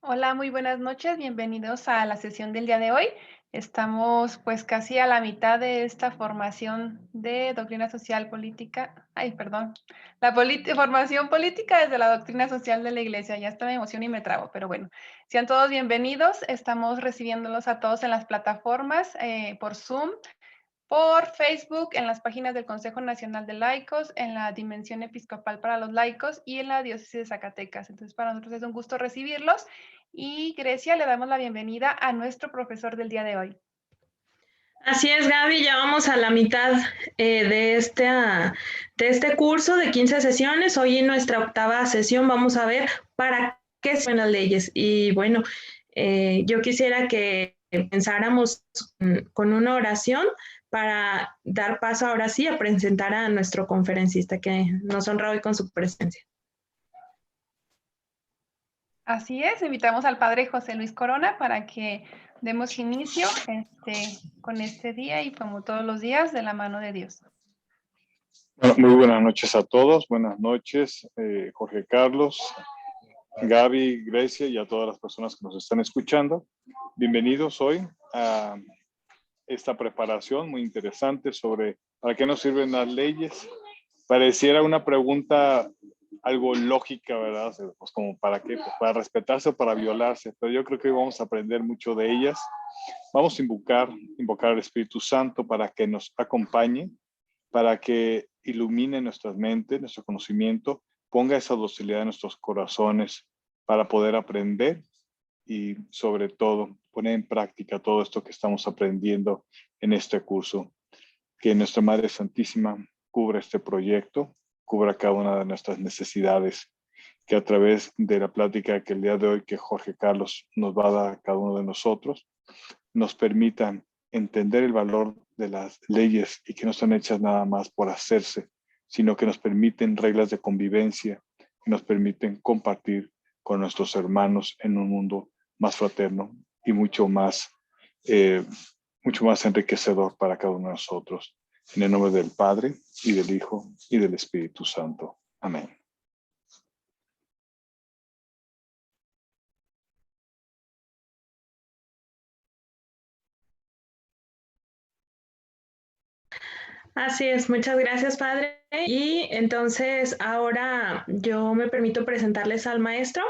Hola, muy buenas noches. Bienvenidos a la sesión del día de hoy. Estamos pues casi a la mitad de esta formación de doctrina social política. Ay, perdón. Formación política desde la doctrina social de la Iglesia. Ya hasta me emociono y me trabo, pero bueno. Sean todos bienvenidos. Estamos recibiéndolos a todos en las plataformas por Zoom, por Facebook, en las páginas del Consejo Nacional de Laicos, en la Dimensión Episcopal para los Laicos y en la Diócesis de Zacatecas. Entonces, para nosotros es un gusto recibirlos. Y Grecia, le damos la bienvenida a nuestro profesor del día de hoy. Así es, Gaby, ya vamos a la mitad de este curso de 15 sesiones. Hoy en nuestra octava sesión vamos a ver para qué sirven las leyes. Y bueno, yo quisiera que pensáramos con una oración para dar paso ahora sí a presentar a nuestro conferencista que nos honra hoy con su presencia. Así es, invitamos al Padre José Luis Corona para que demos inicio con este día y como todos los días de la mano de Dios. Bueno, muy buenas noches a todos. Buenas noches, Jorge Carlos, Gaby, Grecia y a todas las personas que nos están escuchando. Bienvenidos hoy a esta preparación muy interesante sobre para qué nos sirven las leyes. Pareciera una pregunta algo lógica, ¿verdad? Pues como para qué, pues para respetarse o para violarse, pero yo creo que hoy vamos a aprender mucho de ellas. Vamos a invocar al Espíritu Santo para que nos acompañe, para que ilumine nuestras mentes, nuestro conocimiento, ponga esa docilidad en nuestros corazones para poder aprender y sobre todo poner en práctica todo esto que estamos aprendiendo en este curso. Que nuestra Madre Santísima cubra este proyecto, cubra cada una de nuestras necesidades, que a través de la plática que el día de hoy que Jorge Carlos nos va a dar a cada uno de nosotros, nos permitan entender el valor de las leyes y que no están hechas nada más por hacerse, sino que nos permiten reglas de convivencia, que nos permiten compartir con nuestros hermanos en un mundo más fraterno y mucho más enriquecedor para cada uno de nosotros. En el nombre del Padre, y del Hijo, y del Espíritu Santo. Amén. Así es, muchas gracias, padre. Y entonces ahora yo me permito presentarles al maestro.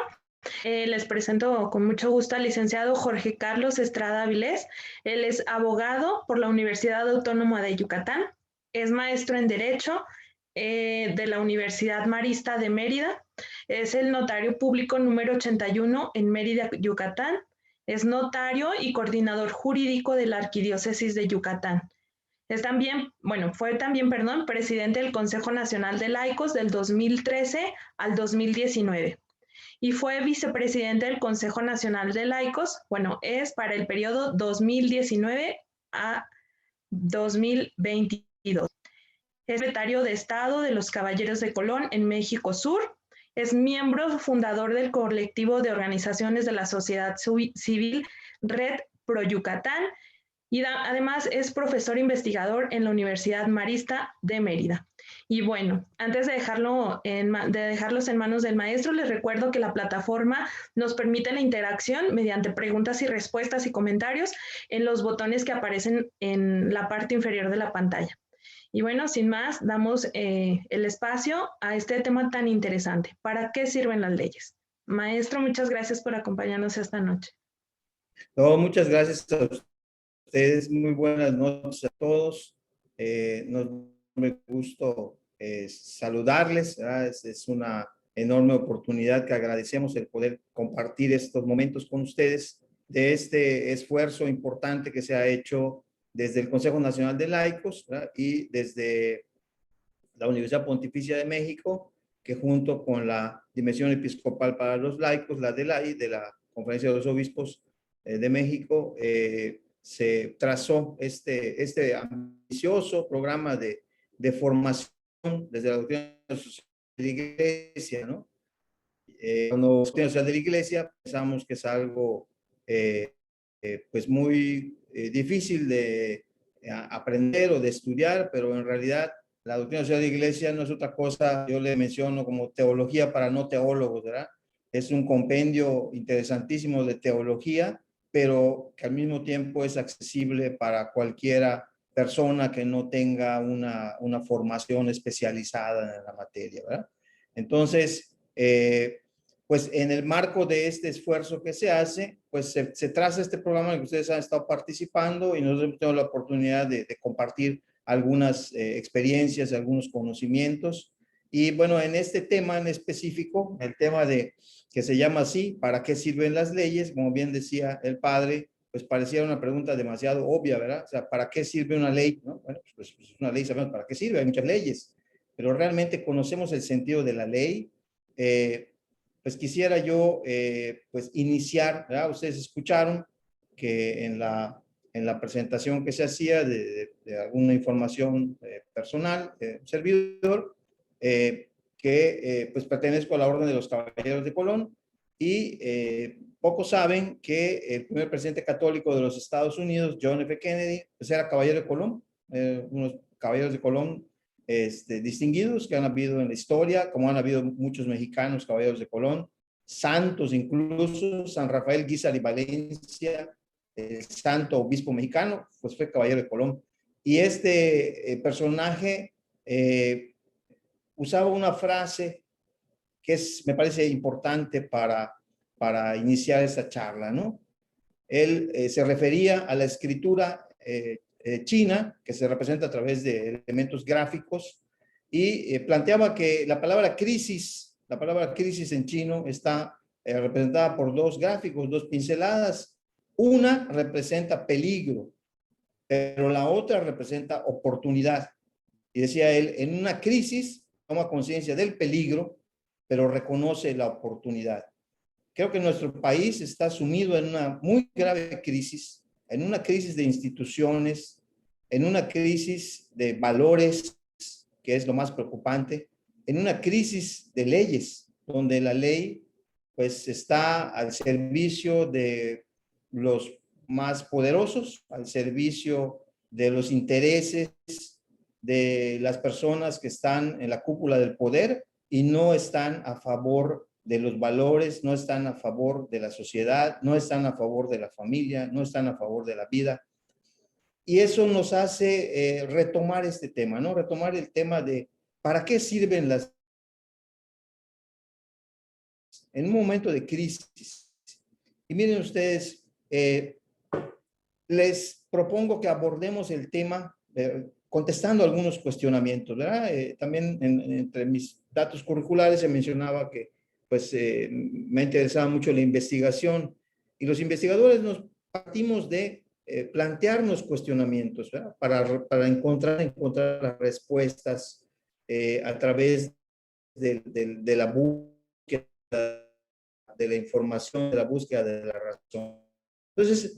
Les presento con mucho gusto al licenciado Jorge Carlos Estrada Avilés. Él es abogado por la Universidad Autónoma de Yucatán, es maestro en Derecho de la Universidad Marista de Mérida, es el notario público número 81 en Mérida, Yucatán, es notario y coordinador jurídico de la Arquidiócesis de Yucatán. Fue también, presidente del Consejo Nacional de Laicos del 2013 al 2019 y fue vicepresidente del Consejo Nacional de Laicos, es para el periodo 2019 a 2022. Es secretario de Estado de los Caballeros de Colón en México Sur, es miembro fundador del colectivo de organizaciones de la sociedad civil Red Pro Yucatán y además es profesor investigador en la Universidad Marista de Mérida. Y bueno, antes de dejarlos en manos del maestro, les recuerdo que la plataforma nos permite la interacción mediante preguntas y respuestas y comentarios en los botones que aparecen en la parte inferior de la pantalla. Y bueno, sin más, damos el espacio a este tema tan interesante. ¿Para qué sirven las leyes? Maestro, muchas gracias por acompañarnos esta noche. No, muchas gracias a ustedes. Muy buenas noches a todos. Me gusto saludarles. Es una enorme oportunidad que agradecemos el poder compartir estos momentos con ustedes de este esfuerzo importante que se ha hecho desde el Consejo Nacional de Laicos, ¿verdad? Y desde la Universidad Pontificia de México, que junto con la Dimensión Episcopal para los Laicos, la de la Conferencia de los Obispos de México, se trazó este ambicioso programa de formación desde la doctrina social de la Iglesia, ¿no? Cuando la doctrina social de la Iglesia pensamos que es algo pues muy difícil de aprender o de estudiar, pero en realidad la doctrina social de la Iglesia no es otra cosa, yo le menciono como teología para no teólogos, ¿verdad? es un compendio interesantísimo de teología, pero que al mismo tiempo es accesible para cualquiera persona que no tenga una formación especializada en la materia, ¿verdad? Entonces, pues en el marco de este esfuerzo que se hace, pues se traza este programa en el que ustedes han estado participando y nosotros hemos tenido la oportunidad de compartir algunas experiencias, algunos conocimientos. Y bueno, en este tema en específico, el tema que se llama así, ¿para qué sirven las leyes? Como bien decía el padre, pues parecía una pregunta demasiado obvia, ¿verdad? O sea, ¿para qué sirve una ley? ¿No? Bueno, pues una ley, sabemos para qué sirve, hay muchas leyes, pero realmente conocemos el sentido de la ley. Pues quisiera yo, pues iniciar, ¿verdad? Ustedes escucharon que en la presentación que se hacía de alguna información personal, servidor, que pues pertenezco a la Orden de los Caballeros de Colón y pocos saben que el primer presidente católico de los Estados Unidos, John F. Kennedy, pues era caballero de Colón, unos caballeros de Colón distinguidos que han habido en la historia, como han habido muchos mexicanos caballeros de Colón, santos incluso, San Rafael Guízar y Valencia, el santo obispo mexicano, pues fue caballero de Colón. Y este personaje usaba una frase que me parece importante para iniciar esta charla, ¿no? Él se refería a la escritura china, que se representa a través de elementos gráficos, y planteaba que la palabra crisis en chino está representada por dos gráficos, dos pinceladas. Una representa peligro, pero la otra representa oportunidad. Y decía él, en una crisis toma conciencia del peligro, pero reconoce la oportunidad. Creo que nuestro país está sumido en una muy grave crisis, en una crisis de instituciones, en una crisis de valores, que es lo más preocupante, en una crisis de leyes, donde la ley pues está al servicio de los más poderosos, al servicio de los intereses de las personas que están en la cúpula del poder y no están a favor de los valores, no están a favor de la sociedad, no están a favor de la familia, no están a favor de la vida. Y eso nos hace retomar este tema, ¿no? Retomar el tema de ¿para qué sirven las en un momento de crisis? Y miren ustedes, les propongo que abordemos el tema contestando algunos cuestionamientos, ¿verdad? También entre mis datos curriculares se mencionaba que pues me interesaba mucho la investigación y los investigadores nos partimos de plantearnos cuestionamientos, ¿verdad? Para encontrar las respuestas a través de la búsqueda de la información, de la búsqueda de la razón. Entonces,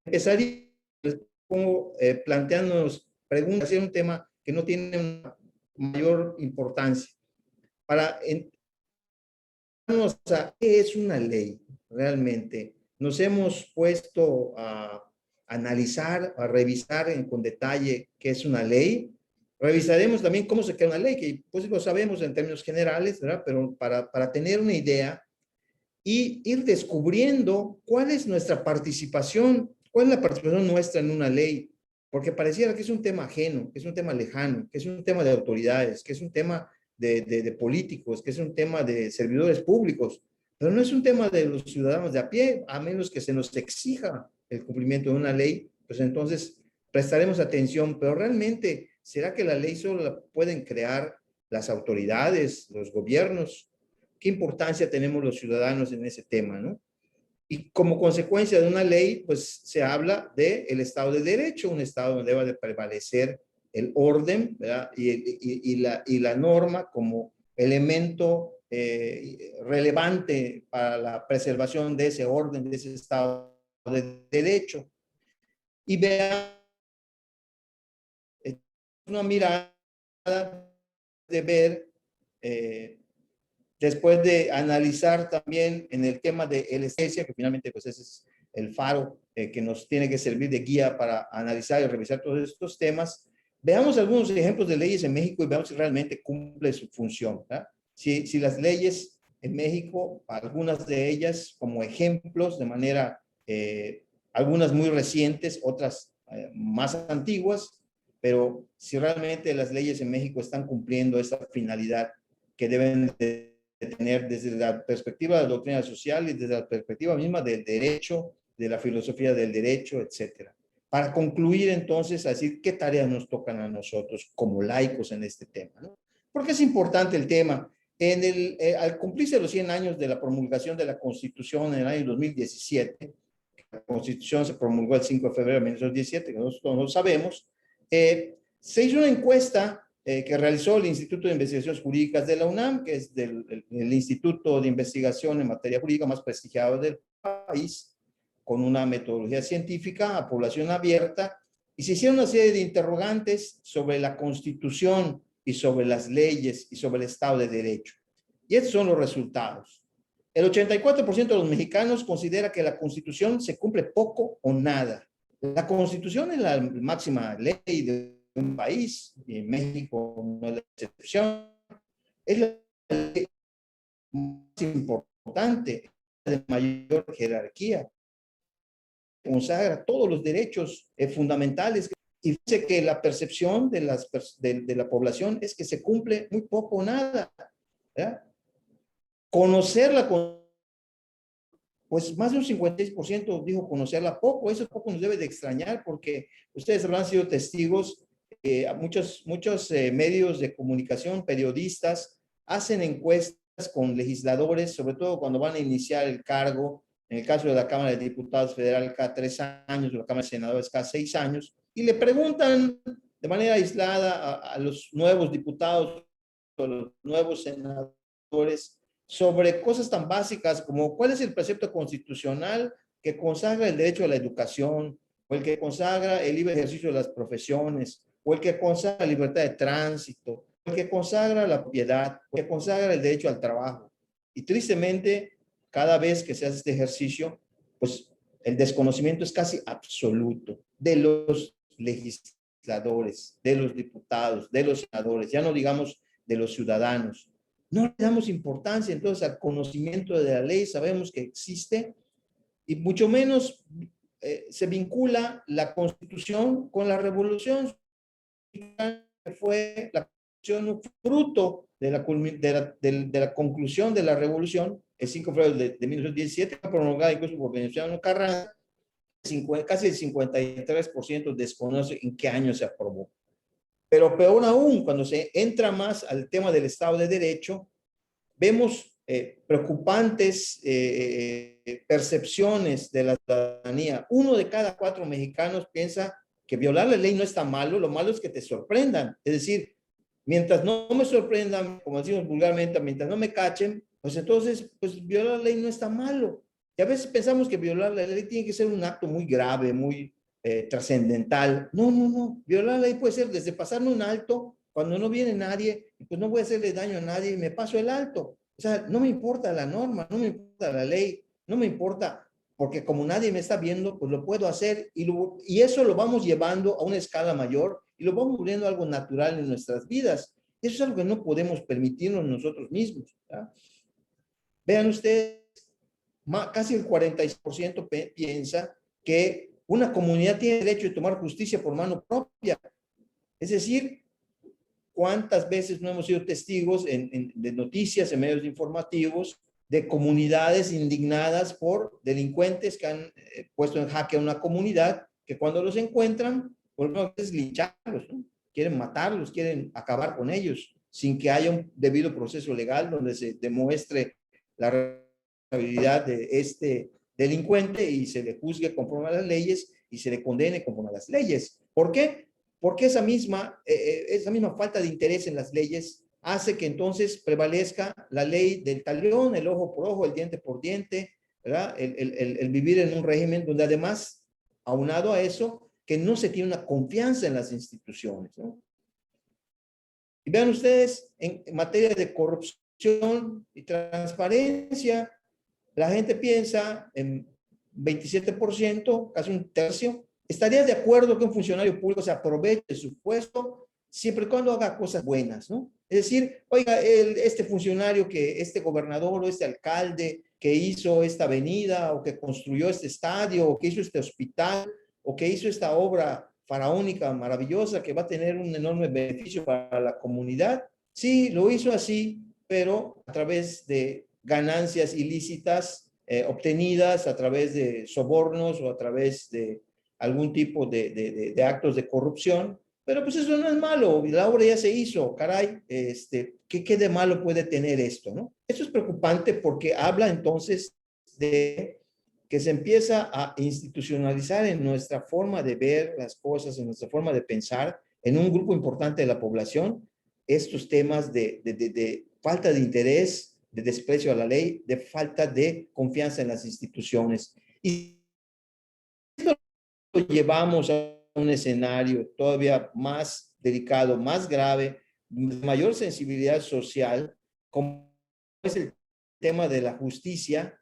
empezaría como planteándonos preguntas, es un tema que no tiene una mayor importancia. Para entrarnos a qué es una ley realmente, nos hemos puesto a analizar, a revisar con detalle qué es una ley. Revisaremos también cómo se crea una ley, que pues lo sabemos en términos generales, ¿verdad? Pero para tener una idea y ir descubriendo cuál es nuestra participación, cuál es la participación nuestra en una ley, porque pareciera que es un tema ajeno, que es un tema lejano, que es un tema de autoridades, que es un tema de políticos, que es un tema de servidores públicos, pero no es un tema de los ciudadanos de a pie, a menos que se nos exija el cumplimiento de una ley, pues entonces prestaremos atención, pero realmente, ¿será que la ley solo la pueden crear las autoridades, los gobiernos? ¿Qué importancia tenemos los ciudadanos en ese tema, no? Y como consecuencia de una ley, pues se habla del Estado de Derecho, un Estado donde debe de prevalecer el orden, ¿verdad? Y la norma como elemento relevante para la preservación de ese orden, de ese Estado de Derecho. Y vean una mirada de ver después de analizar también en el tema de la esencia, que finalmente pues ese es el faro que nos tiene que servir de guía para analizar y revisar todos estos temas, veamos algunos ejemplos de leyes en México y veamos si realmente cumple su función, ¿verdad? Si las leyes en México, algunas de ellas como ejemplos de manera, algunas muy recientes, otras más antiguas, pero si realmente las leyes en México están cumpliendo esa finalidad que deben de tener desde la perspectiva de la doctrina social y desde la perspectiva misma del derecho, de la filosofía del derecho, etcétera. Para concluir entonces, a decir qué tareas nos tocan a nosotros como laicos en este tema, ¿no? Porque es importante el tema. Al cumplirse los 100 años de la promulgación de la Constitución en el año 2017, la Constitución se promulgó el 5 de febrero de 1917, que nosotros no sabemos, se hizo una encuesta que realizó el Instituto de Investigaciones Jurídicas de la UNAM, que es el instituto de investigación en materia jurídica más prestigiado del país, con una metodología científica a población abierta, y se hicieron una serie de interrogantes sobre la Constitución y sobre las leyes y sobre el Estado de Derecho. Y estos son los resultados. El 84% de los mexicanos considera que la Constitución se cumple poco o nada. La Constitución es la máxima ley de un país, y en México no es la excepción. Es la ley más importante, de mayor jerarquía. Consagra todos los derechos fundamentales, y dice que la percepción de la población es que se cumple muy poco o nada, ¿verdad? Conocerla, pues más de un 56% dijo conocerla poco. Eso poco nos debe de extrañar, porque ustedes habrán sido testigos, muchos medios de comunicación, periodistas, hacen encuestas con legisladores, sobre todo cuando van a iniciar el cargo. En el caso de la Cámara de Diputados Federal, cada 3 años, la Cámara de Senadores cada 6 años, y le preguntan de manera aislada a los nuevos diputados, a los nuevos senadores, sobre cosas tan básicas como cuál es el precepto constitucional que consagra el derecho a la educación, o el que consagra el libre ejercicio de las profesiones, o el que consagra la libertad de tránsito, o el que consagra la propiedad, o el que consagra el derecho al trabajo. Y tristemente, cada vez que se hace este ejercicio, pues el desconocimiento es casi absoluto de los legisladores, de los diputados, de los senadores, ya no digamos de los ciudadanos. No le damos importancia entonces al conocimiento de la ley, sabemos que existe, y mucho menos se vincula la Constitución con la Revolución, que fue la Constitución fruto de la conclusión de la Revolución, el 5 de febrero de 1917, promulgada incluso por Venustiano Carranza. Casi el 53% desconoce en qué año se aprobó. Pero peor aún, cuando se entra más al tema del Estado de Derecho, vemos preocupantes percepciones de la ciudadanía. 1 de cada 4 mexicanos piensa que violar la ley no está malo, lo malo es que te sorprendan. Es decir, mientras no me sorprendan, como decimos vulgarmente, mientras no me cachen, pues entonces, pues violar la ley no está malo. Y a veces pensamos que violar la ley tiene que ser un acto muy grave, muy trascendental. No, no, no. Violar la ley puede ser desde pasarme un alto cuando no viene nadie, pues no voy a hacerle daño a nadie y me paso el alto. O sea, no me importa la norma, no me importa la ley, no me importa, porque como nadie me está viendo, pues lo puedo hacer, y eso lo vamos llevando a una escala mayor y lo vamos volviendo algo natural en nuestras vidas. Eso es algo que no podemos permitirnos nosotros mismos, ¿verdad? Vean ustedes, casi el 40% piensa que una comunidad tiene derecho de tomar justicia por mano propia. Es decir, ¿cuántas veces no hemos sido testigos de noticias, en medios informativos, de comunidades indignadas por delincuentes que han puesto en jaque a una comunidad, que cuando los encuentran, por lo menos es lincharlos, ¿no? Quieren matarlos, quieren acabar con ellos, sin que haya un debido proceso legal donde se demuestre la responsabilidad de este delincuente y se le juzgue conforme a las leyes y se le condene conforme a las leyes. ¿Por qué? Porque esa misma falta de interés en las leyes hace que entonces prevalezca la ley del talión, el ojo por ojo, el diente por diente, ¿verdad? El vivir en un régimen donde además, aunado a eso, que no se tiene una confianza en las instituciones, ¿no? Y vean ustedes, en materia de corrupción y transparencia, la gente piensa en 27%, casi un tercio. ¿Estarías de acuerdo que un funcionario público se aproveche de su puesto siempre y cuando haga cosas buenas, ¿no? Es decir, oiga, este funcionario, este gobernador o este alcalde que hizo esta avenida o que construyó este estadio o que hizo este hospital o que hizo esta obra faraónica maravillosa que va a tener un enorme beneficio para la comunidad. Sí, lo hizo así, pero a través de ganancias ilícitas obtenidas a través de sobornos o a través de algún tipo de actos de corrupción. Pero pues eso no es malo, la obra ya se hizo, caray, ¿qué de malo puede tener esto, no? Esto es preocupante porque habla entonces de que se empieza a institucionalizar en nuestra forma de ver las cosas, en nuestra forma de pensar, en un grupo importante de la población, estos temas de falta de interés, de desprecio a la ley, de falta de confianza en las instituciones. Y esto lo llevamos a un escenario todavía más delicado, más grave, de mayor sensibilidad social, como es el tema de la justicia.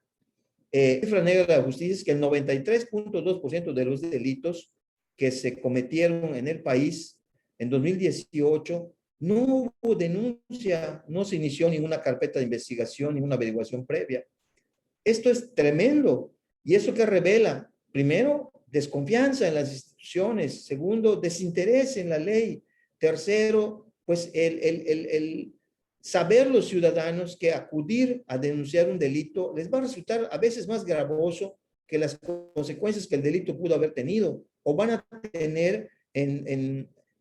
Cifra negra de la justicia es que el 93.2% de los delitos que se cometieron en el país en 2018 no hubo denuncia, no se inició ninguna carpeta de investigación, ninguna averiguación previa. Esto es tremendo. ¿Y eso qué revela? Primero, desconfianza en las instituciones. Segundo, desinterés en la ley. Tercero, pues el saber los ciudadanos que acudir a denunciar un delito les va a resultar a veces más gravoso que las consecuencias que el delito pudo haber tenido, o van a tener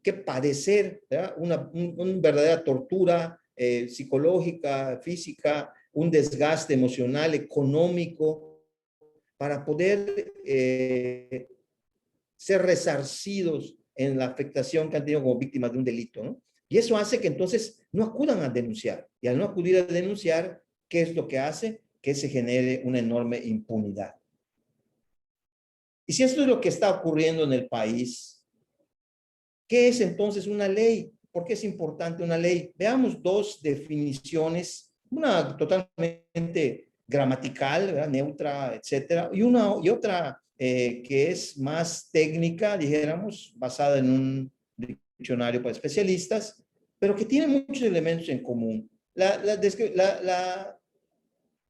que padecer una verdadera tortura psicológica, física, un desgaste emocional, económico, para poder ser resarcidos en la afectación que han tenido como víctimas de un delito, ¿no? Y eso hace que entonces no acudan a denunciar. Y al no acudir a denunciar, ¿qué es lo que hace? Que se genere una enorme impunidad. Y si esto es lo que está ocurriendo en el país, ¿qué es entonces una ley? ¿Por qué es importante una ley? Veamos dos definiciones, una totalmente gramatical, ¿verdad? Neutra, etcétera, y otra que es más técnica, dijéramos, basada en un diccionario para especialistas, pero que tiene muchos elementos en común. La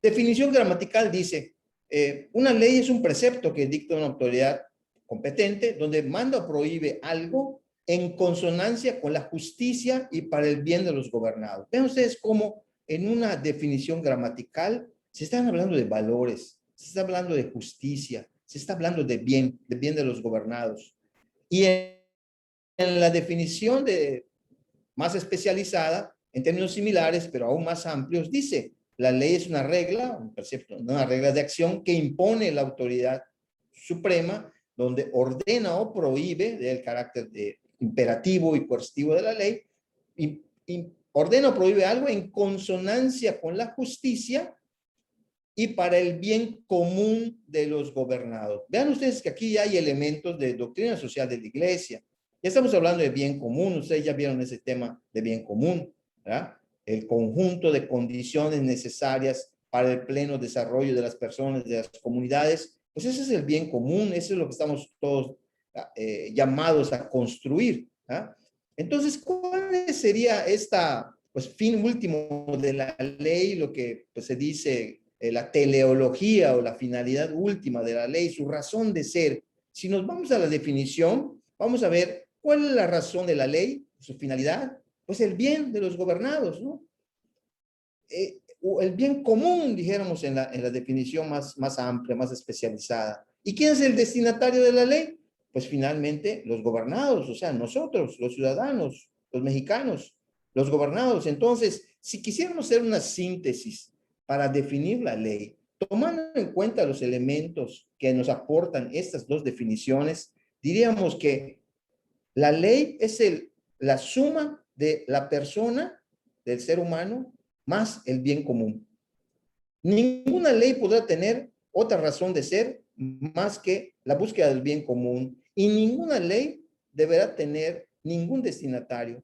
definición gramatical dice, una ley es un precepto que dicta una autoridad competente donde manda o prohíbe algo en consonancia con la justicia y para el bien de los gobernados. Vean ustedes cómo en una definición gramatical se están hablando de valores, se está hablando de justicia, se está hablando de bien de los gobernados. Y en la definición más especializada, en términos similares, pero aún más amplios, dice, la ley es una regla, un precepto, una regla de acción que impone la autoridad suprema, donde ordena o prohíbe, del carácter imperativo y coercitivo de la ley, y ordena o prohíbe algo en consonancia con la justicia y para el bien común de los gobernados. Vean ustedes que aquí hay elementos de doctrina social de la iglesia. Ya estamos hablando de bien común, ustedes ya vieron ese tema de bien común, ¿verdad? El conjunto de condiciones necesarias para el pleno desarrollo de las personas, de las comunidades, pues ese es el bien común, eso es lo que estamos todos llamados a construir, ¿verdad? Entonces, ¿cuál sería pues, fin último de la ley, lo que pues, se dice la teleología o la finalidad última de la ley, su razón de ser? Si nos vamos a la definición, vamos a ver cuál es la razón de la ley, su finalidad, pues el bien de los gobernados, ¿no? El bien común, dijéramos en la definición más amplia, más especializada. ¿Y quién es el destinatario de la ley? Pues finalmente los gobernados, o sea, nosotros, los ciudadanos, los mexicanos, los gobernados. Entonces, si quisiéramos hacer una síntesis para definir la ley, tomando en cuenta los elementos que nos aportan estas dos definiciones, diríamos que la ley es la suma de la persona, del ser humano, más el bien común. Ninguna ley podrá tener otra razón de ser más que la búsqueda del bien común, y ninguna ley deberá tener ningún destinatario,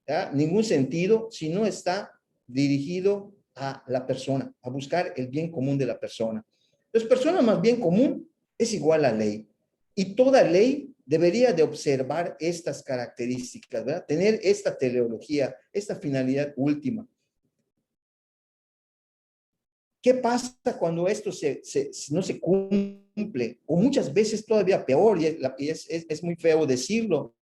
¿ya? Ningún sentido si no está dirigido a la persona, a buscar el bien común de la persona. Entonces, persona más bien común es igual a ley, y toda ley debería de observar estas características, ¿verdad? Tener esta teleología, esta finalidad última. ¿Qué pasa cuando esto no se cumple? O muchas veces todavía peor, y es muy feo decirlo,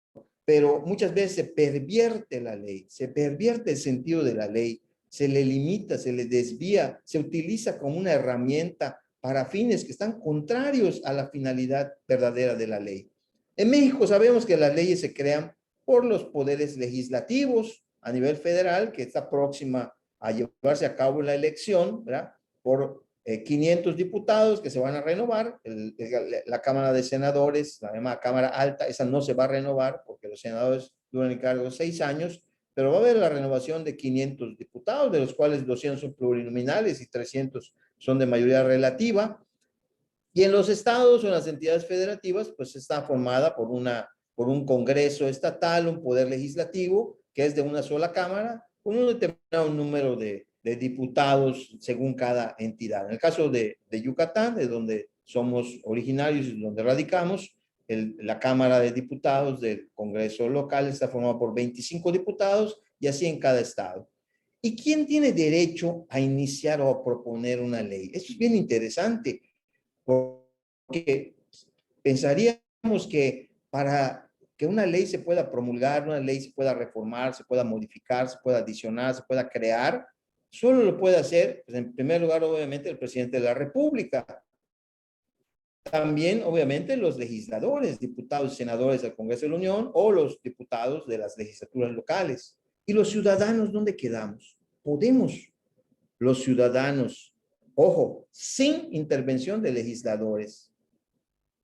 pero muchas veces se pervierte la ley, se pervierte el sentido de la ley, se le limita, se le desvía, se utiliza como una herramienta para fines que están contrarios a la finalidad verdadera de la ley. En México sabemos que las leyes se crean por los poderes legislativos a nivel federal, que está próxima a llevarse a cabo la elección, ¿verdad? Por 500 diputados que se van a renovar. La Cámara de Senadores, la llamada Cámara Alta, esa no se va a renovar porque los senadores duran en cargo 6 años, pero va a haber la renovación de 500 diputados, de los cuales 200 son plurinominales y 300 son de mayoría relativa. Y en los estados o en las entidades federativas, pues está formada por un Congreso estatal, un poder legislativo, que es de una sola Cámara, con un determinado número de diputados según cada entidad. En el caso de Yucatán, de donde somos originarios y donde radicamos, la Cámara de Diputados del Congreso local está formada por 25 diputados y así en cada estado. ¿Y quién tiene derecho a iniciar o a proponer una ley? Esto es bien interesante, porque pensaríamos que para que una ley se pueda promulgar, una ley se pueda reformar, se pueda modificar, se pueda adicionar, se pueda crear, solo lo puede hacer, pues, en primer lugar, obviamente, el presidente de la República. También, obviamente, los legisladores, diputados y senadores del Congreso de la Unión o los diputados de las legislaturas locales. ¿Y los ciudadanos dónde quedamos? Podemos, los ciudadanos, ojo, sin intervención de legisladores,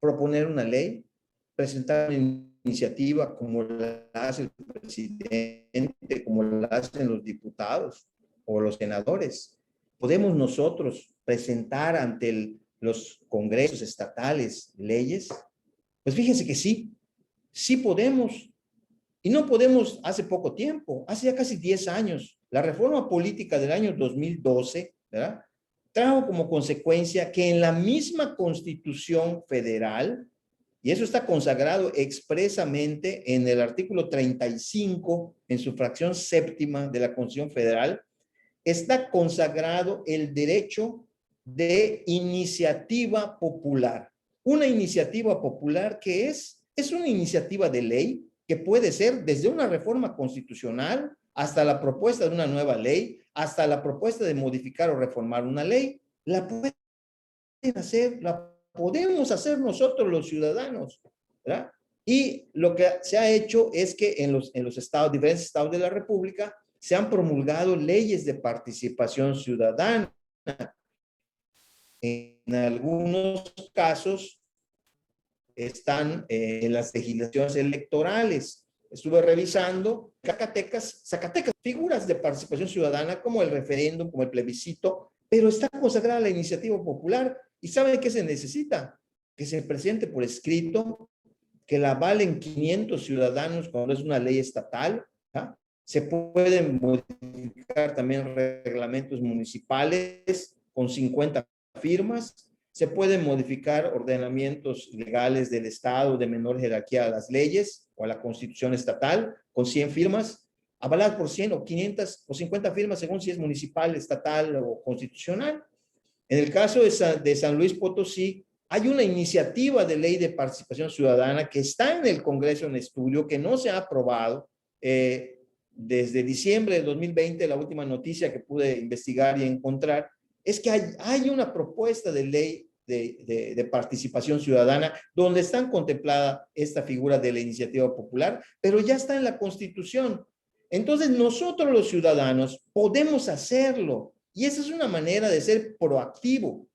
proponer una ley, presentar una iniciativa como la hace el presidente, como la hacen los diputados o los senadores. Podemos nosotros presentar ante los congresos estatales leyes. Pues fíjense que sí, sí podemos. Y no podemos hace poco tiempo, hace ya casi 10 años, la reforma política del año 2012, ¿verdad?, trajo como consecuencia que en la misma Constitución Federal, y eso está consagrado expresamente en el artículo 35, en su fracción séptima de la Constitución Federal, está consagrado el derecho de iniciativa popular. Una iniciativa popular que es una iniciativa de ley que puede ser desde una reforma constitucional hasta la propuesta de una nueva ley, hasta la propuesta de modificar o reformar una ley. La pueden hacer, la podemos hacer nosotros los ciudadanos, ¿verdad? Y lo que se ha hecho es que en los estados, diferentes estados de la República, se han promulgado leyes de participación ciudadana. En algunos casos están en las legislaciones electorales. Estuve revisando Zacatecas, figuras de participación ciudadana como el referéndum, como el plebiscito, pero está consagrada la iniciativa popular. ¿Y saben qué se necesita? Que se presente por escrito, que la avalen 500 ciudadanos cuando es una ley estatal. ¿Ah? Se pueden modificar también reglamentos municipales con 50 firmas. Se pueden modificar ordenamientos legales del Estado de menor jerarquía a las leyes o a la Constitución estatal con 100 firmas, avaladas por 100 o 500 o 50 firmas según si es municipal, estatal o constitucional. En el caso de San Luis Potosí, hay una iniciativa de ley de participación ciudadana que está en el Congreso en estudio, que no se ha aprobado. Desde diciembre de 2020, la última noticia que pude investigar y encontrar es que hay una propuesta de ley de participación ciudadana donde está contemplada esta figura de la iniciativa popular, pero ya está en la Constitución. Entonces nosotros los ciudadanos podemos hacerlo y esa es una manera de ser proactivo,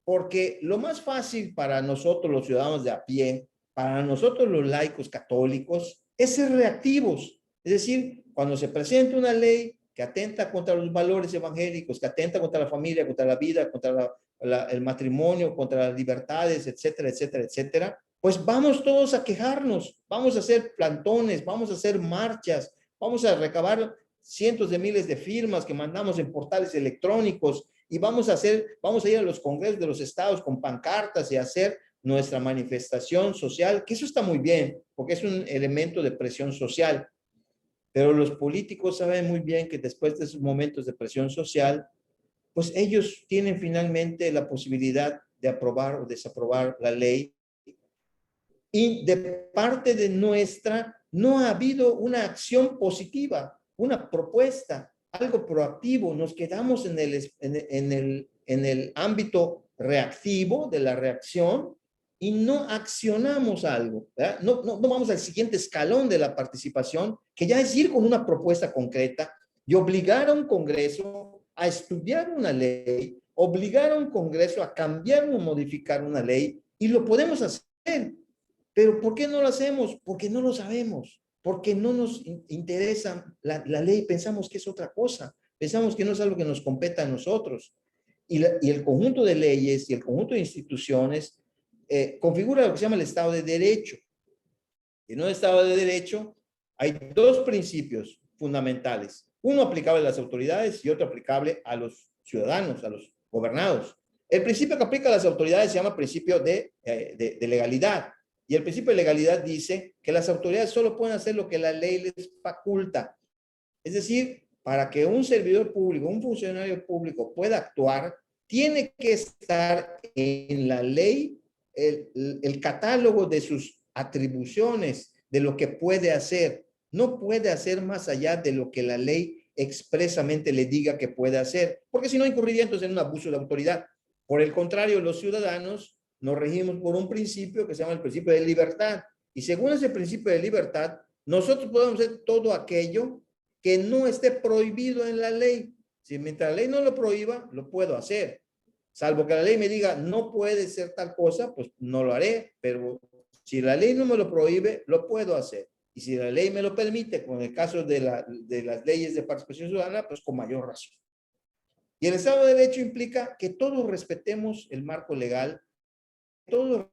porque lo más fácil para nosotros los ciudadanos de a pie, para nosotros los laicos católicos, es ser reactivos. Es decir, cuando se presenta una ley que atenta contra los valores evangélicos, que atenta contra la familia, contra la vida, contra el matrimonio, contra las libertades, etcétera, etcétera, etcétera, pues vamos todos a quejarnos, vamos a hacer plantones, vamos a hacer marchas, vamos a recabar cientos de miles de firmas que mandamos en portales electrónicos y vamos a ir a los congresos de los estados con pancartas y hacer nuestra manifestación social, que eso está muy bien, porque es un elemento de presión social, pero los políticos saben muy bien que después de esos momentos de presión social, pues ellos tienen finalmente la posibilidad de aprobar o desaprobar la ley, y de parte de nuestra no ha habido una acción positiva, una propuesta, algo proactivo. Nos quedamos en el ámbito reactivo de la reacción y no accionamos algo, ¿verdad? No vamos al siguiente escalón de la participación, que ya es ir con una propuesta concreta y obligar a un Congreso a estudiar una ley, obligar a un Congreso a cambiar o modificar una ley, y lo podemos hacer. Pero ¿por qué no lo hacemos? Porque no lo sabemos, porque no nos interesa la ley, pensamos que es otra cosa, pensamos que no es algo que nos competa a nosotros. Y el conjunto de leyes y el conjunto de instituciones configura lo que se llama el Estado de Derecho. En un Estado de Derecho hay dos principios fundamentales, uno aplicable a las autoridades y otro aplicable a los ciudadanos, a los gobernados. El principio que aplica a las autoridades se llama principio de legalidad. Y el principio de legalidad dice que las autoridades solo pueden hacer lo que la ley les faculta. Es decir, para que un servidor público, un funcionario público pueda actuar, tiene que estar en la ley el catálogo de sus atribuciones, de lo que puede hacer. No puede hacer más allá de lo que la ley expresamente le diga que puede hacer, porque si no incurriría entonces en un abuso de autoridad. Por el contrario, los ciudadanos nos regimos por un principio que se llama el principio de libertad. Y según ese principio de libertad, nosotros podemos hacer todo aquello que no esté prohibido en la ley. Si mientras la ley no lo prohíba, lo puedo hacer. Salvo que la ley me diga, no puede ser tal cosa, pues no lo haré. Pero si la ley no me lo prohíbe, lo puedo hacer. Y si la ley me lo permite, como en el caso de las leyes de participación ciudadana, pues con mayor razón. Y el Estado de Derecho implica que todos respetemos el marco legal, todos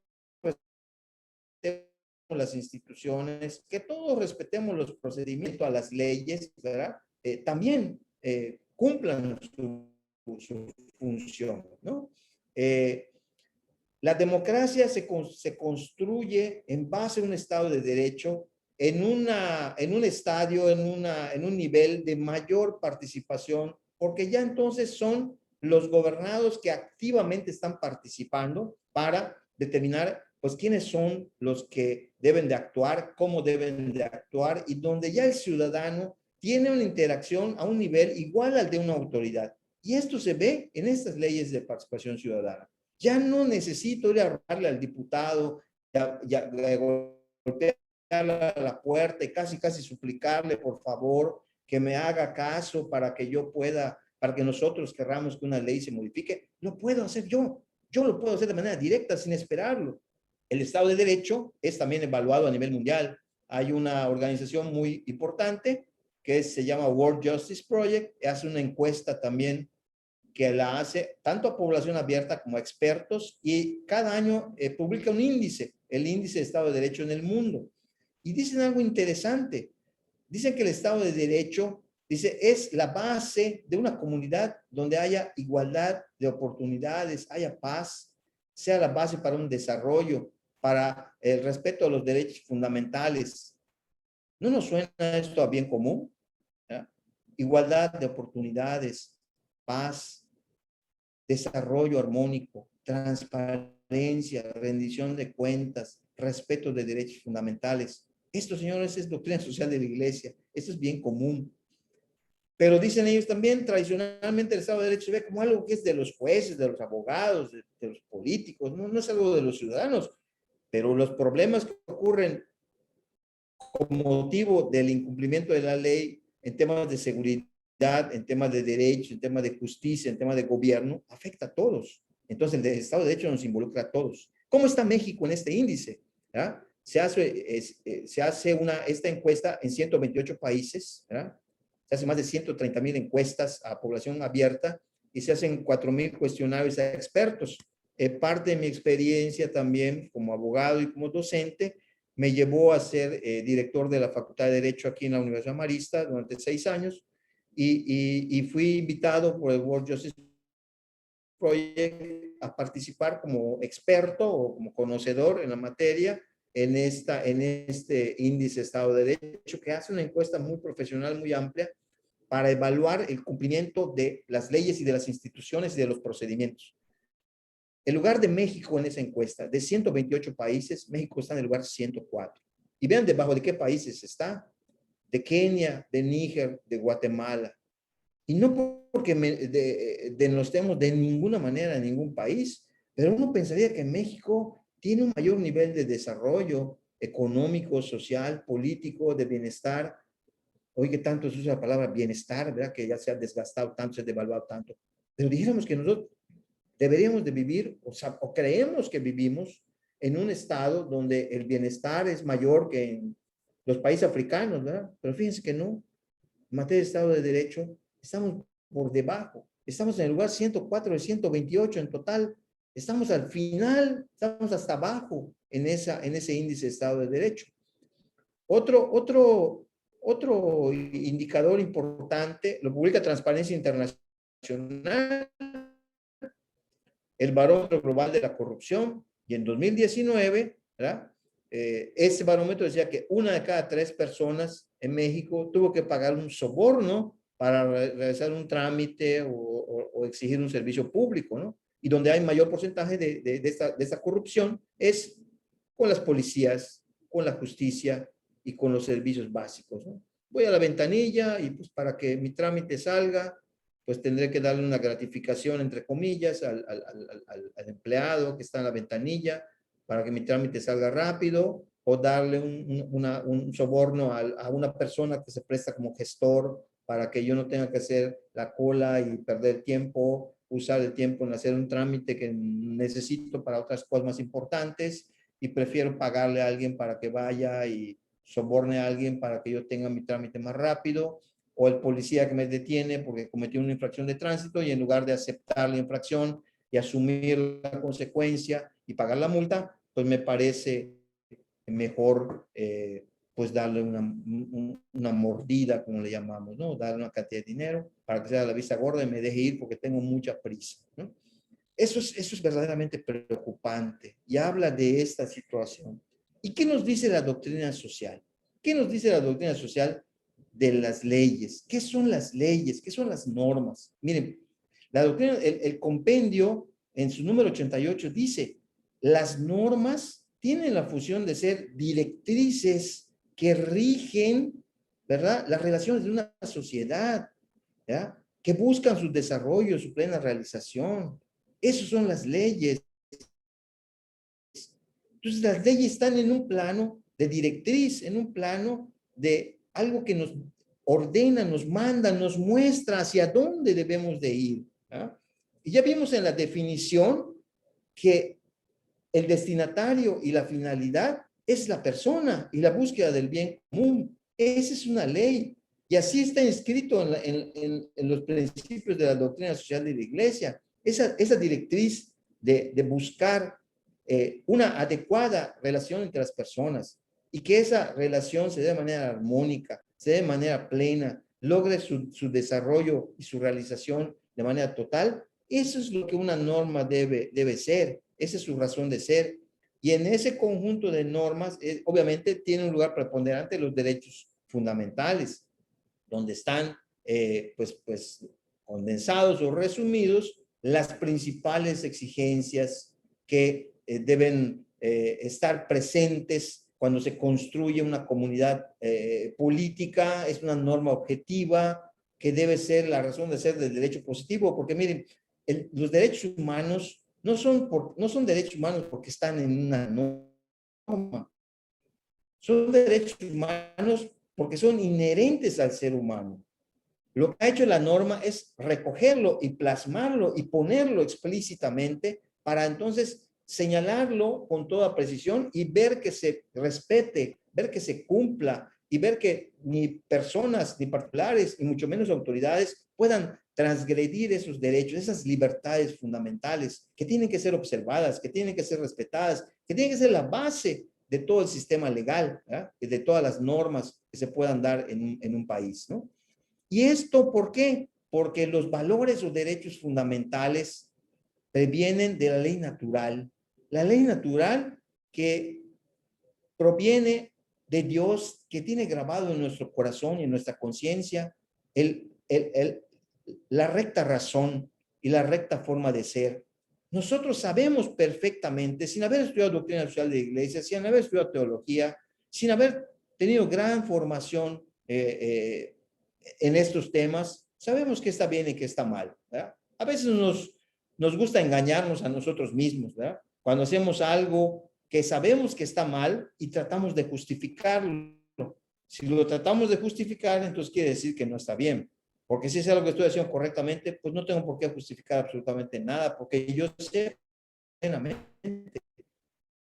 respetemos las instituciones, que todos respetemos los procedimientos a las leyes, ¿verdad? También cumplan su función, ¿no? La democracia se construye en base a un Estado de Derecho, en un estadio, en un nivel de mayor participación, porque ya entonces son los gobernados que activamente están participando para determinar pues quiénes son los que deben de actuar, cómo deben de actuar, y donde ya el ciudadano tiene una interacción a un nivel igual al de una autoridad. Y esto se ve en estas leyes de participación ciudadana. Ya no necesito ir a rogarle al diputado, golpearle a la puerta y casi suplicarle, por favor, que me haga caso para que yo pueda, para que nosotros querramos que una ley se modifique. Lo puedo hacer yo. Yo lo puedo hacer de manera directa, sin esperarlo. El Estado de Derecho es también evaluado a nivel mundial. Hay una organización muy importante que se llama World Justice Project, hace una encuesta también que la hace tanto a población abierta como a expertos, y cada año publica un índice, el índice de Estado de Derecho en el mundo. Y dicen algo interesante. Dicen que el Estado de Derecho, dice, es la base de una comunidad donde haya igualdad de oportunidades, haya paz, sea la base para un desarrollo, para el respeto a los derechos fundamentales. ¿No nos suena esto a bien común? ¿Ya? Igualdad de oportunidades, paz, desarrollo armónico, transparencia, rendición de cuentas, respeto de derechos fundamentales. Esto, señores, es doctrina social de la Iglesia. Esto es bien común. Pero dicen ellos también, tradicionalmente el Estado de Derecho se ve como algo que es de los jueces, de los abogados, de los políticos, no es algo de los ciudadanos. Pero los problemas que ocurren con motivo del incumplimiento de la ley en temas de seguridad, en temas de derecho, en temas de justicia, en temas de gobierno, afecta a todos. Entonces, el Estado de Derecho nos involucra a todos. ¿Cómo está México en este índice? ¿Ya? Se hace esta encuesta en 128 países, ¿verdad? Se hace más de 130,000 encuestas a población abierta y se hacen 4,000 cuestionarios a expertos. Parte de mi experiencia también como abogado y como docente me llevó a ser director de la Facultad de Derecho aquí en la Universidad Marista durante 6 años, y fui invitado por el World Justice Project a participar como experto o como conocedor en la materia en este índice Estado de Derecho, que hace una encuesta muy profesional, muy amplia, para evaluar el cumplimiento de las leyes y de las instituciones y de los procedimientos. El lugar de México en esa encuesta, de 128 países, México está en el lugar 104. Y vean debajo de qué países está: de Kenia, de Níger, de Guatemala. Y no porque denostemos de ninguna manera a ningún país, pero uno pensaría que México tiene un mayor nivel de desarrollo económico, social, político, de bienestar. Hoy que tanto se usa la palabra bienestar, ¿verdad? Que ya se ha desgastado tanto, se ha devaluado tanto. Pero dijéramos que nosotros deberíamos de vivir, o creemos que vivimos en un estado donde el bienestar es mayor que en los países africanos, ¿verdad? Pero fíjense que no. En materia de Estado de Derecho, estamos por debajo. Estamos en el lugar 104 de 128 en total. Estamos al final, estamos hasta abajo en ese índice de Estado de Derecho. Otro indicador importante lo publica Transparencia Internacional, el Barómetro Global de la Corrupción, y en 2019, ¿verdad? Ese barómetro decía que 1 de cada 3 personas en México tuvo que pagar un soborno para realizar un trámite o exigir un servicio público, ¿no? Y donde hay mayor porcentaje de esta corrupción es con las policías, con la justicia y con los servicios básicos, ¿no? Voy a la ventanilla y pues para que mi trámite salga, pues tendré que darle una gratificación, entre comillas, al empleado que está en la ventanilla para que mi trámite salga rápido, o darle un soborno a una persona que se presta como gestor para que yo no tenga que hacer la cola y perder tiempo, usar el tiempo en hacer un trámite que necesito para otras cosas más importantes, y prefiero pagarle a alguien para que vaya y soborne a alguien para que yo tenga mi trámite más rápido, o el policía que me detiene porque cometió una infracción de tránsito, y en lugar de aceptar la infracción y asumir la consecuencia y pagar la multa, pues me parece mejor pues darle una mordida, como le llamamos, ¿no? Darle una cantidad de dinero para que sea la vista gorda y me deje ir porque tengo mucha prisa, ¿no? Eso es verdaderamente preocupante y habla de esta situación. ¿Y qué nos dice la doctrina social? ¿Qué nos dice la doctrina social de las leyes? ¿Qué son las leyes? ¿Qué son las normas? Miren, la doctrina, el compendio en su número 88 dice: las normas tienen la función de ser directrices que rigen, ¿verdad?, las relaciones de una sociedad, ¿verdad?, que buscan su desarrollo, su plena realización. Esas son las leyes. Entonces, las leyes están en un plano de directriz, en un plano de algo que nos ordena, nos manda, nos muestra hacia dónde debemos de ir, ¿verdad? Y ya vimos en la definición que el destinatario y la finalidad es la persona y la búsqueda del bien común. Esa es una ley. Y así está inscrito en los principios de la doctrina social de la Iglesia. Esa directriz de buscar una adecuada relación entre las personas, y que esa relación se dé de manera armónica, se dé de manera plena, logre su desarrollo y su realización de manera total. Eso es lo que una norma debe ser. Esa es su razón de ser. Y en ese conjunto de normas, obviamente, tiene un lugar preponderante los derechos fundamentales, donde están, pues, condensados o resumidos las principales exigencias que deben estar presentes cuando se construye una comunidad política. Es una norma objetiva que debe ser la razón de ser del derecho positivo, porque miren, los derechos humanos no son derechos humanos porque están en una norma. Son derechos humanos porque son inherentes al ser humano. Lo que ha hecho la norma es recogerlo y plasmarlo y ponerlo explícitamente para entonces señalarlo con toda precisión y ver que se respete, ver que se cumpla, y ver que ni personas, ni particulares, y mucho menos autoridades puedan transgredir esos derechos, esas libertades fundamentales que tienen que ser observadas, que tienen que ser respetadas, que tienen que ser la base de todo el sistema legal, ¿verdad?, y de todas las normas que se puedan dar en un país, ¿no? ¿Y esto por qué? Porque los valores o derechos fundamentales previenen de la ley natural. La ley natural que proviene de Dios, que tiene grabado en nuestro corazón y en nuestra conciencia la recta razón y la recta forma de ser. Nosotros sabemos perfectamente, sin haber estudiado doctrina social de la iglesia, sin haber estudiado teología, sin haber tenido gran formación en estos temas, sabemos que está bien y que está mal, ¿verdad? A veces nos gusta engañarnos a nosotros mismos, ¿verdad? Cuando hacemos algo que sabemos que está mal y tratamos de justificarlo. Si lo tratamos de justificar, entonces quiere decir que no está bien. Porque si es algo que estoy haciendo correctamente, pues no tengo por qué justificar absolutamente nada, porque yo sé plenamente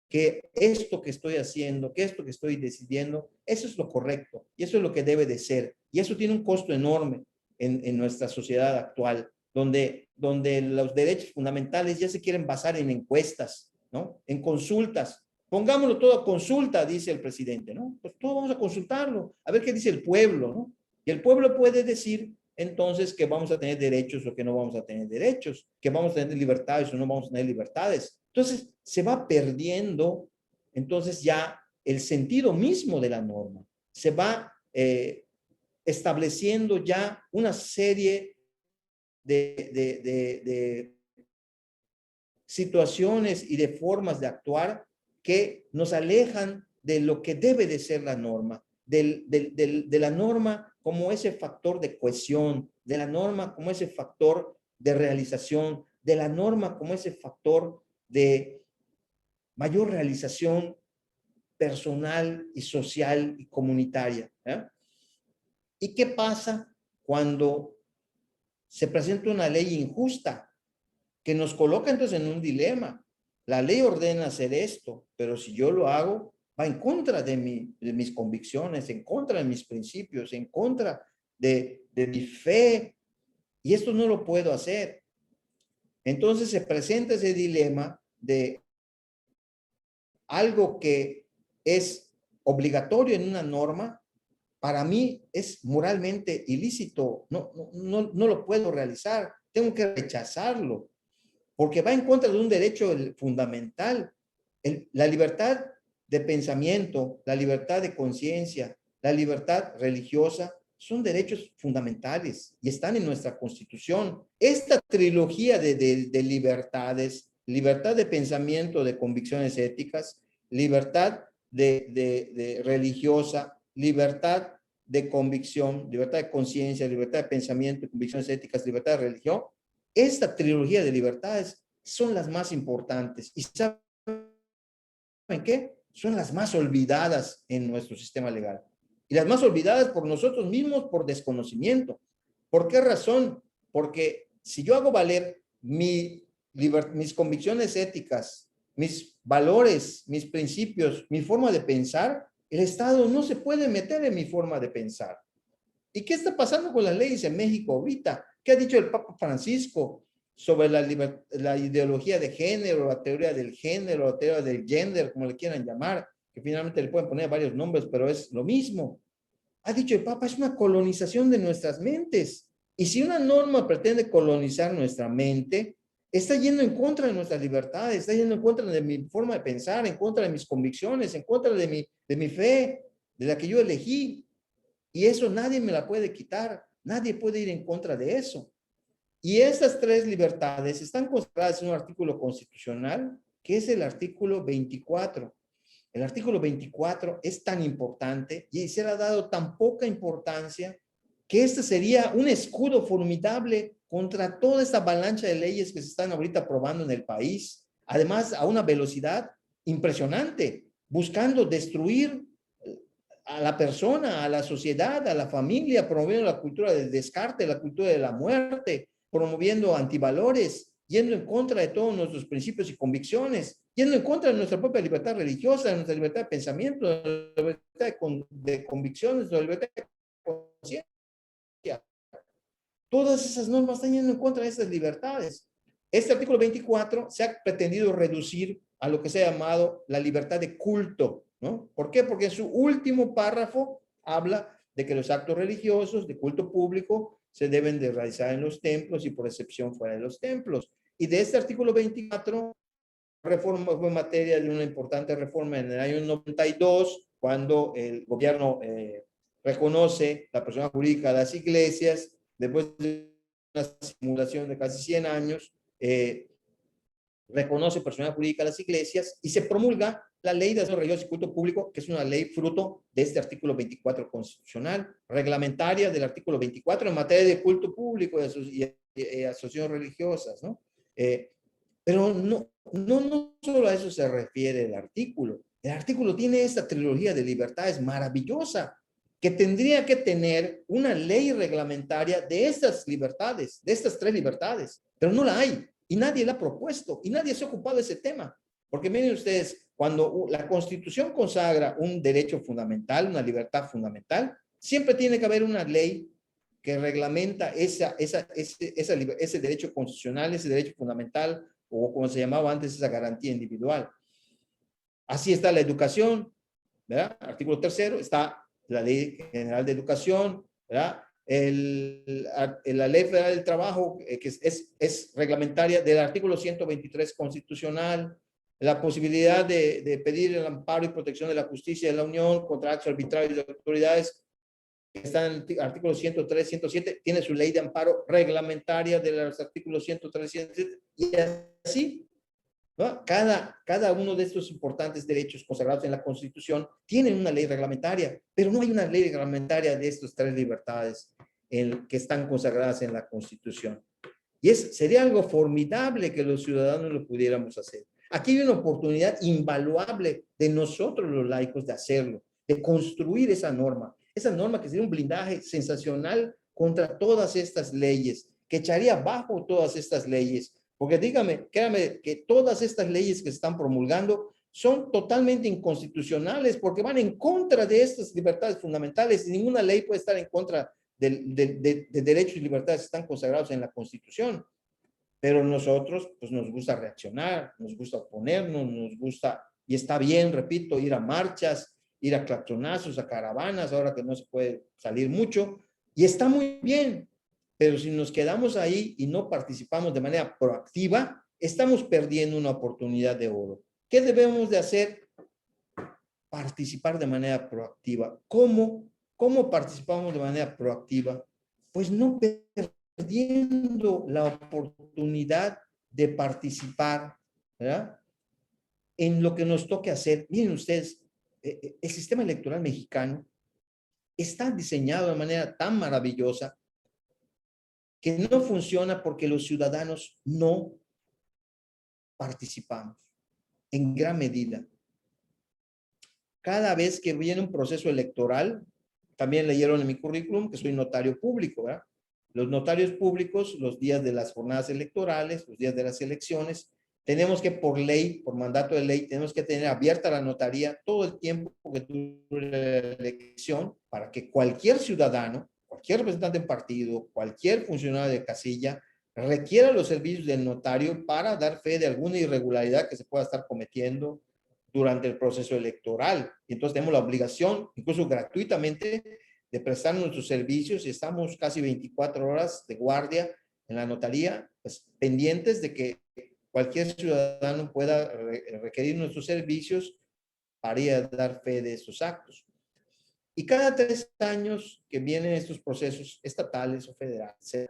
que esto que estoy haciendo, que esto que estoy decidiendo, eso es lo correcto y eso es lo que debe de ser. Y eso tiene un costo enorme en nuestra sociedad actual, donde los derechos fundamentales ya se quieren basar en encuestas, ¿no? En consultas. Pongámoslo todo a consulta, dice el presidente, ¿no? Pues todo vamos a consultarlo, a ver qué dice el pueblo, ¿no? Y el pueblo puede decir entonces que vamos a tener derechos o que no vamos a tener derechos, que vamos a tener libertades o no vamos a tener libertades. Entonces se va perdiendo entonces ya el sentido mismo de la norma. Se va estableciendo ya una serie de situaciones y de formas de actuar que nos alejan de lo que debe de ser la norma, de la norma como ese factor de cohesión, de la norma como ese factor de realización, de la norma como ese factor de mayor realización personal y social y comunitaria. ¿Eh? ¿Y qué pasa cuando se presenta una ley injusta que nos coloca entonces en un dilema? La ley ordena hacer esto, pero si yo lo hago, va en contra de mis convicciones, en contra de mis principios, en contra de mi fe, y esto no lo puedo hacer. Entonces se presenta ese dilema de algo que es obligatorio en una norma, para mí es moralmente ilícito, no lo puedo realizar, tengo que rechazarlo, porque va en contra de un derecho fundamental, la libertad de pensamiento, la libertad de conciencia, la libertad religiosa, son derechos fundamentales y están en nuestra Constitución. Esta trilogía de libertades, libertad de pensamiento, de convicciones éticas, libertad de religiosa, libertad de convicción, libertad de conciencia, libertad de pensamiento, convicciones éticas, libertad de religión, esta trilogía de libertades son las más importantes. ¿Y saben qué? Son las más olvidadas en nuestro sistema legal. Y las más olvidadas por nosotros mismos por desconocimiento. ¿Por qué razón? Porque si yo hago valer mis convicciones éticas, mis valores, mis principios, mi forma de pensar, el Estado no se puede meter en mi forma de pensar. ¿Y qué está pasando con las leyes en México ahorita? ¿Qué ha dicho el Papa Francisco sobre la ideología de género, la teoría del género, la teoría del gender, como le quieran llamar, que finalmente le pueden poner varios nombres, pero es lo mismo? Ha dicho el Papa, es una colonización de nuestras mentes. Y si una norma pretende colonizar nuestra mente, está yendo en contra de nuestras libertades, está yendo en contra de mi forma de pensar, en contra de mis convicciones, en contra de mi fe, de la que yo elegí. Y eso nadie me la puede quitar, nadie puede ir en contra de eso. Y estas tres libertades están consagradas en un artículo constitucional, que es el artículo 24. El artículo 24 es tan importante y se le ha dado tan poca importancia que este sería un escudo formidable contra toda esta avalancha de leyes que se están ahorita aprobando en el país, además a una velocidad impresionante, buscando destruir a la persona, a la sociedad, a la familia, promoviendo la cultura del descarte, la cultura de la muerte, promoviendo antivalores, yendo en contra de todos nuestros principios y convicciones, yendo en contra de nuestra propia libertad religiosa, de nuestra libertad de pensamiento, de la libertad de convicciones, de la libertad de conciencia. Todas esas normas están yendo en contra de esas libertades. Este artículo 24 se ha pretendido reducir a lo que se ha llamado la libertad de culto, ¿no? ¿Por qué? Porque en su último párrafo habla de que los actos religiosos de culto público se deben de realizar en los templos y por excepción fuera de los templos. Y de este artículo 24, reforma fue materia de una importante reforma en el año 92, cuando el gobierno reconoce la persona jurídica de las iglesias, después de una simulación de casi 100 años, reconoce personalidad jurídica a las iglesias y se promulga la Ley de Asuntos Religiosos y Culto Público, que es una ley fruto de este artículo 24 constitucional, reglamentaria del artículo 24 en materia de culto público y asociaciones religiosas, ¿no? Pero no solo a eso se refiere el artículo. El artículo tiene esta trilogía de libertades maravillosa, que tendría que tener una ley reglamentaria de estas libertades, de estas 3 libertades, pero no la hay. Y nadie la ha propuesto, y nadie se ha ocupado de ese tema. Porque miren ustedes, cuando la Constitución consagra un derecho fundamental, una libertad fundamental, siempre tiene que haber una ley que reglamenta ese derecho constitucional, ese derecho fundamental, o como se llamaba antes, esa garantía individual. Así está la educación, ¿verdad? Artículo 3, está la Ley General de Educación, ¿verdad? La Ley Federal del Trabajo, que es reglamentaria del artículo 123 constitucional, la posibilidad de pedir el amparo y protección de la justicia de la Unión contra actos arbitrarios de autoridades, que está en el artículo 103, 107, tiene su ley de amparo reglamentaria de los artículos 103, 107, y así, ¿no? Cada uno de estos importantes derechos consagrados en la Constitución tienen una ley reglamentaria, pero no hay una ley reglamentaria de estas 3 libertades que están consagradas en la Constitución. Y sería algo formidable que los ciudadanos lo pudiéramos hacer. Aquí hay una oportunidad invaluable de nosotros los laicos de hacerlo, de construir esa norma que sería un blindaje sensacional contra todas estas leyes, que echaría abajo todas estas leyes. Porque créame que todas estas leyes que se están promulgando son totalmente inconstitucionales porque van en contra de estas libertades fundamentales y ninguna ley puede estar en contra de derechos y libertades que están consagrados en la Constitución. Pero nosotros, pues nos gusta reaccionar, nos gusta oponernos, nos gusta, y está bien, repito, ir a marchas, ir a claxonazos, a caravanas, ahora que no se puede salir mucho, y está muy bien. Pero si nos quedamos ahí y no participamos de manera proactiva, estamos perdiendo una oportunidad de oro. ¿Qué debemos de hacer? Participar de manera proactiva. ¿Cómo participamos de manera proactiva? Pues no perdiendo la oportunidad de participar, ¿verdad?, en lo que nos toque hacer. Miren ustedes, el sistema electoral mexicano está diseñado de manera tan maravillosa que no funciona porque los ciudadanos no participamos en gran medida. Cada vez que viene un proceso electoral, también leyeron en mi currículum que soy notario público, ¿verdad? Los notarios públicos, los días de las jornadas electorales, los días de las elecciones, tenemos que por ley, por mandato de ley, tenemos que tener abierta la notaría todo el tiempo que dure la elección para que cualquier ciudadano, cualquier representante en partido, cualquier funcionario de casilla, requiera los servicios del notario para dar fe de alguna irregularidad que se pueda estar cometiendo durante el proceso electoral. Y entonces tenemos la obligación, incluso gratuitamente, de prestar nuestros servicios y estamos casi 24 horas de guardia en la notaría, pues, pendientes de que cualquier ciudadano pueda requerir nuestros servicios para ir a dar fe de estos actos. Y cada 3 años que vienen estos procesos estatales o federales,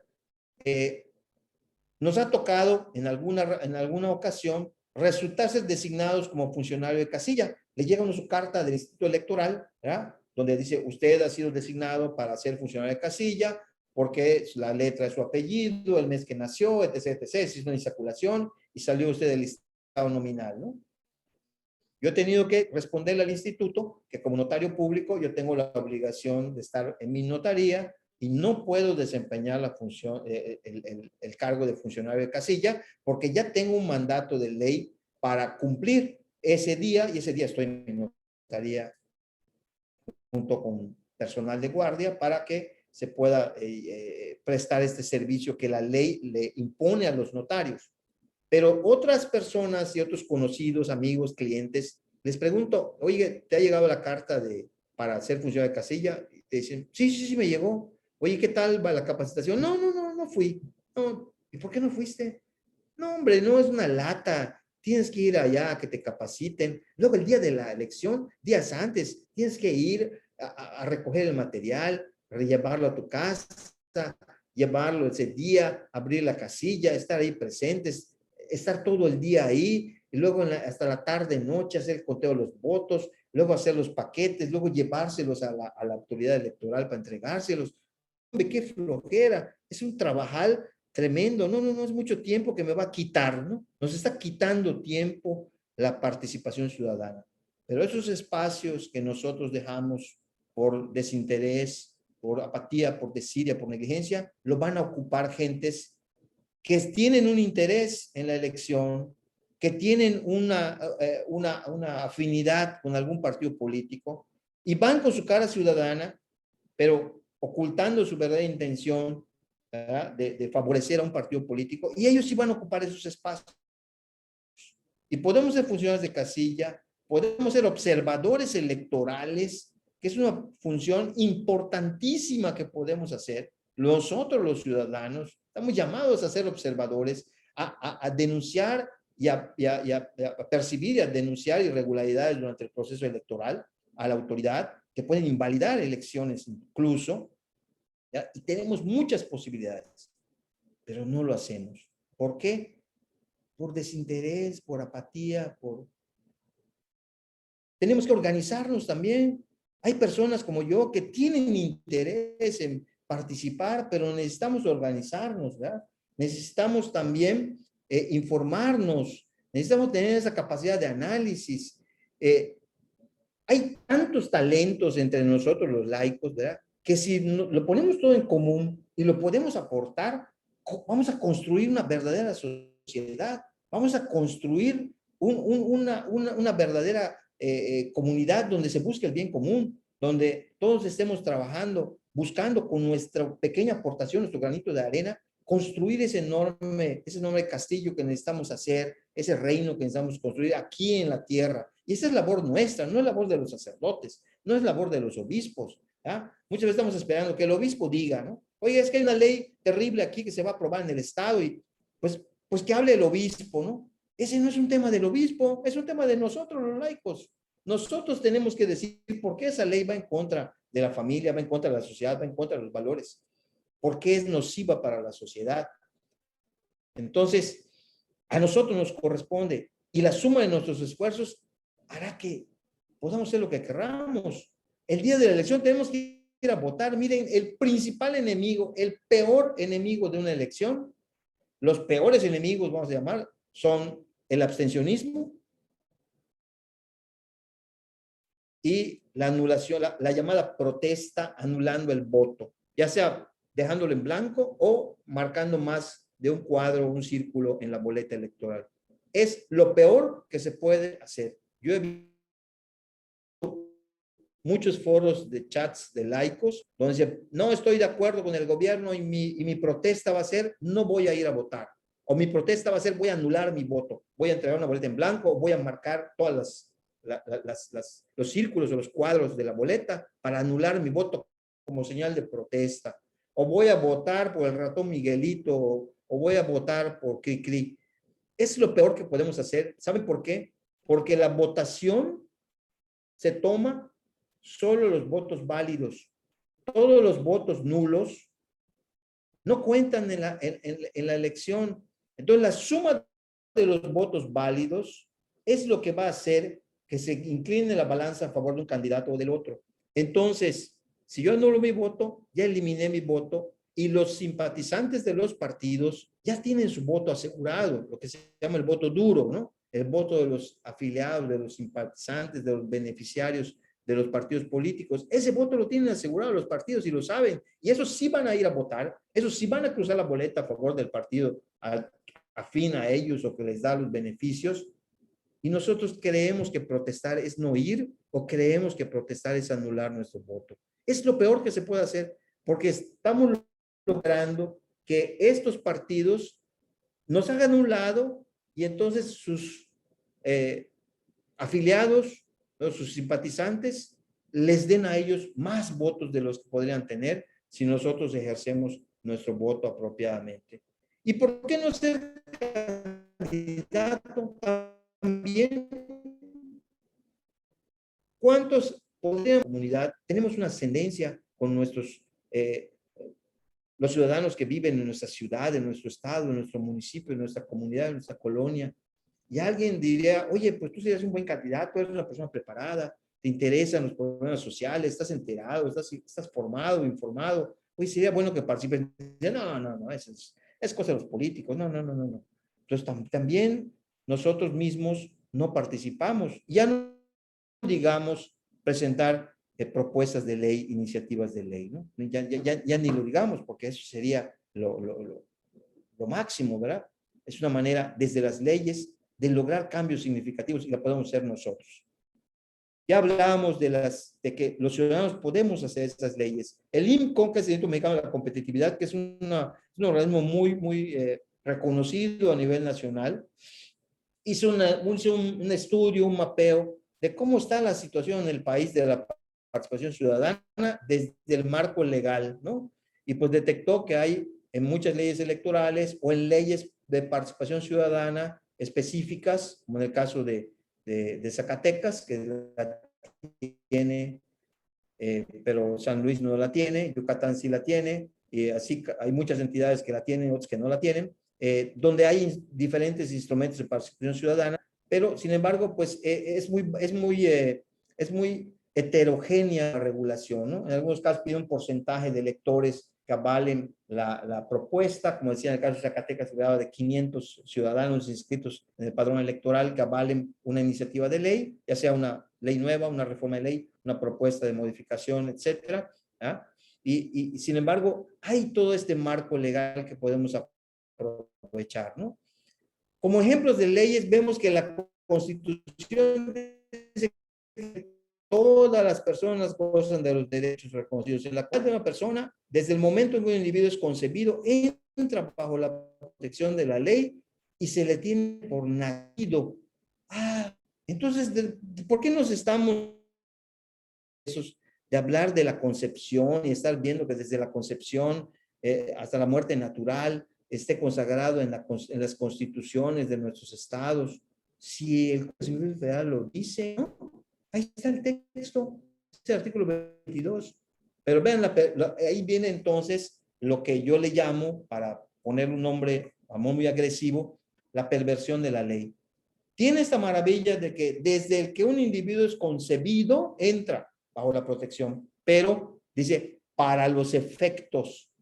nos ha tocado en alguna ocasión resultar ser designados como funcionario de casilla. Le llega una su carta del Instituto Electoral, ¿verdad?, donde dice, usted ha sido designado para ser funcionario de casilla porque la letra de su apellido, el mes que nació, etc., etc., si es una insaculación y salió usted del listado nominal, ¿no? Yo he tenido que responderle al instituto que como notario público yo tengo la obligación de estar en mi notaría y no puedo desempeñar la función, el cargo de funcionario de casilla porque ya tengo un mandato de ley para cumplir ese día y ese día estoy en mi notaría junto con personal de guardia para que se pueda prestar este servicio que la ley le impone a los notarios. Pero otras personas y otros conocidos, amigos, clientes, les pregunto, oye, ¿te ha llegado la carta para ser funcionario de casilla? Y te dicen, sí, me llegó. Oye, ¿qué tal va la capacitación? No fui. No, ¿y por qué no fuiste? No, hombre, no es una lata. Tienes que ir allá a que te capaciten. Luego el día de la elección, días antes, tienes que ir a recoger el material, llevarlo a tu casa, llevarlo ese día, abrir la casilla, estar ahí presentes, estar todo el día ahí, y luego hasta la tarde, noche, hacer el conteo de los votos, luego hacer los paquetes, luego llevárselos a la autoridad electoral para entregárselos. Hombre, qué flojera. Es un trabajal tremendo. No, no, no es mucho tiempo que me va a quitar, ¿no? Nos está quitando tiempo la participación ciudadana. Pero esos espacios que nosotros dejamos por desinterés, por apatía, por desidia, por negligencia, lo van a ocupar gentes que tienen un interés en la elección, que tienen una afinidad con algún partido político y van con su cara ciudadana, pero ocultando su verdadera intención de favorecer a un partido político, y ellos sí van a ocupar esos espacios. Y podemos ser funcionarios de casilla, podemos ser observadores electorales, que es una función importantísima que podemos hacer. Nosotros, los ciudadanos, estamos llamados a ser observadores, a denunciar y a percibir y a denunciar irregularidades durante el proceso electoral a la autoridad, que pueden invalidar elecciones incluso, ¿ya? Y tenemos muchas posibilidades, pero no lo hacemos. ¿Por qué? Por desinterés, por apatía, Tenemos que organizarnos también. Hay personas como yo que tienen interés en participar, pero necesitamos organizarnos, ¿verdad? Necesitamos también informarnos, necesitamos tener esa capacidad de análisis. Hay tantos talentos entre nosotros los laicos, ¿verdad? Que si lo ponemos todo en común y lo podemos aportar, vamos a construir una verdadera sociedad, vamos a construir una verdadera comunidad donde se busque el bien común, donde todos estemos trabajando, buscando con nuestra pequeña aportación, nuestro granito de arena, construir ese enorme castillo que necesitamos hacer, ese reino que necesitamos construir aquí en la tierra. Y esa es labor nuestra, no es labor de los sacerdotes, no es labor de los obispos. ¿Ah? Muchas veces estamos esperando que el obispo diga, ¿no? Oye, es que hay una ley terrible aquí que se va a aprobar en el Estado y pues que hable el obispo, ¿no? Ese no es un tema del obispo, es un tema de nosotros los laicos. Nosotros tenemos que decir por qué esa ley va en contra de la familia, va en contra de la sociedad, va en contra de los valores. ¿Por qué es nociva para la sociedad? Entonces, a nosotros nos corresponde y la suma de nuestros esfuerzos hará que podamos hacer lo que queramos. El día de la elección tenemos que ir a votar. Miren, el principal enemigo, el peor enemigo de una elección, los peores enemigos, vamos a llamar, son el abstencionismo y la anulación, la llamada protesta anulando el voto, ya sea dejándolo en blanco o marcando más de un cuadro o un círculo en la boleta electoral. Es lo peor que se puede hacer. Yo he visto muchos foros de chats de laicos donde dicen, no estoy de acuerdo con el gobierno y mi protesta va a ser, no voy a ir a votar. O mi protesta va a ser, voy a anular mi voto. Voy a entregar una boleta en blanco, voy a marcar todas los círculos o los cuadros de la boleta para anular mi voto como señal de protesta. O voy a votar por el ratón Miguelito o voy a votar por Cricri. Es lo peor que podemos hacer. ¿Saben por qué? Porque la votación se toma solo los votos válidos. Todos los votos nulos no cuentan en la elección. Entonces, la suma de los votos válidos es lo que va a hacer que se incline la balanza a favor de un candidato o del otro. Entonces, si yo anulo mi voto, ya eliminé mi voto y los simpatizantes de los partidos ya tienen su voto asegurado, lo que se llama el voto duro, ¿no? El voto de los afiliados, de los simpatizantes, de los beneficiarios de los partidos políticos. Ese voto lo tienen asegurado los partidos y lo saben. Y esos sí van a ir a votar, esos sí van a cruzar la boleta a favor del partido afín a ellos o que les da los beneficios. Y nosotros creemos que protestar es no ir o creemos que protestar es anular nuestro voto. Es lo peor que se puede hacer porque estamos logrando que estos partidos nos hagan un lado y entonces sus afiliados, ¿no? Sus simpatizantes, les den a ellos más votos de los que podrían tener si nosotros ejercemos nuestro voto apropiadamente. ¿Y por qué no ser candidato también? ¿Cuántos podríamos, comunidad, tenemos una ascendencia con nuestros, los ciudadanos que viven en nuestra ciudad, en nuestro estado, en nuestro municipio, en nuestra comunidad, en nuestra colonia? Y alguien diría, oye, pues tú serías un buen candidato, eres una persona preparada, te interesan los problemas sociales, estás enterado, estás formado, informado. Oye, sería bueno que participes. No, es cosa de los políticos. No. Entonces, también nosotros mismos no participamos. Ya no digamos presentar propuestas de ley, iniciativas de ley, ¿no? Ya ni lo digamos, porque eso sería lo máximo, ¿verdad? Es una manera, desde las leyes, de lograr cambios significativos y la podemos hacer nosotros. Ya hablábamos de que los ciudadanos podemos hacer estas leyes. El IMCO, que es el Instituto Mexicano de la Competitividad, que es un organismo muy reconocido a nivel nacional, hizo un estudio, un mapeo de cómo está la situación en el país de la participación ciudadana desde el marco legal, ¿no? Y pues detectó que hay en muchas leyes electorales o en leyes de participación ciudadana específicas, como en el caso de Zacatecas, que la tiene, pero San Luis no la tiene, Yucatán sí la tiene, y así hay muchas entidades que la tienen, otras que no la tienen, donde hay diferentes instrumentos de participación ciudadana, pero sin embargo, pues es muy heterogénea la regulación, ¿no? En algunos casos pide un porcentaje de electores que avalen la propuesta, como decía en el caso de Zacatecas, se hablaba de 500 ciudadanos inscritos en el padrón electoral que avalen una iniciativa de ley, ya sea una ley nueva, una reforma de ley, una propuesta de modificación, etcétera. ¿Ah? Y sin embargo, hay todo este marco legal que podemos aprovechar, ¿no? Como ejemplos de leyes, vemos que la Constitución dice que todas las personas gozan de los derechos reconocidos. En la cual de una persona, desde el momento en que un individuo es concebido, entra bajo la protección de la ley y se le tiene por nacido. Entonces, ¿por qué nos estamos de hablar de la concepción y estar viendo que desde la concepción hasta la muerte natural esté consagrado en las constituciones de nuestros estados? Si el Constitución Federal lo dice, ¿no? Ahí está el texto, es el artículo 22. Pero vean, ahí viene entonces lo que yo le llamo, para poner un nombre muy agresivo, la perversión de la ley. Tiene esta maravilla de que desde el que un individuo es concebido, entra bajo la protección, pero dice, para los efectos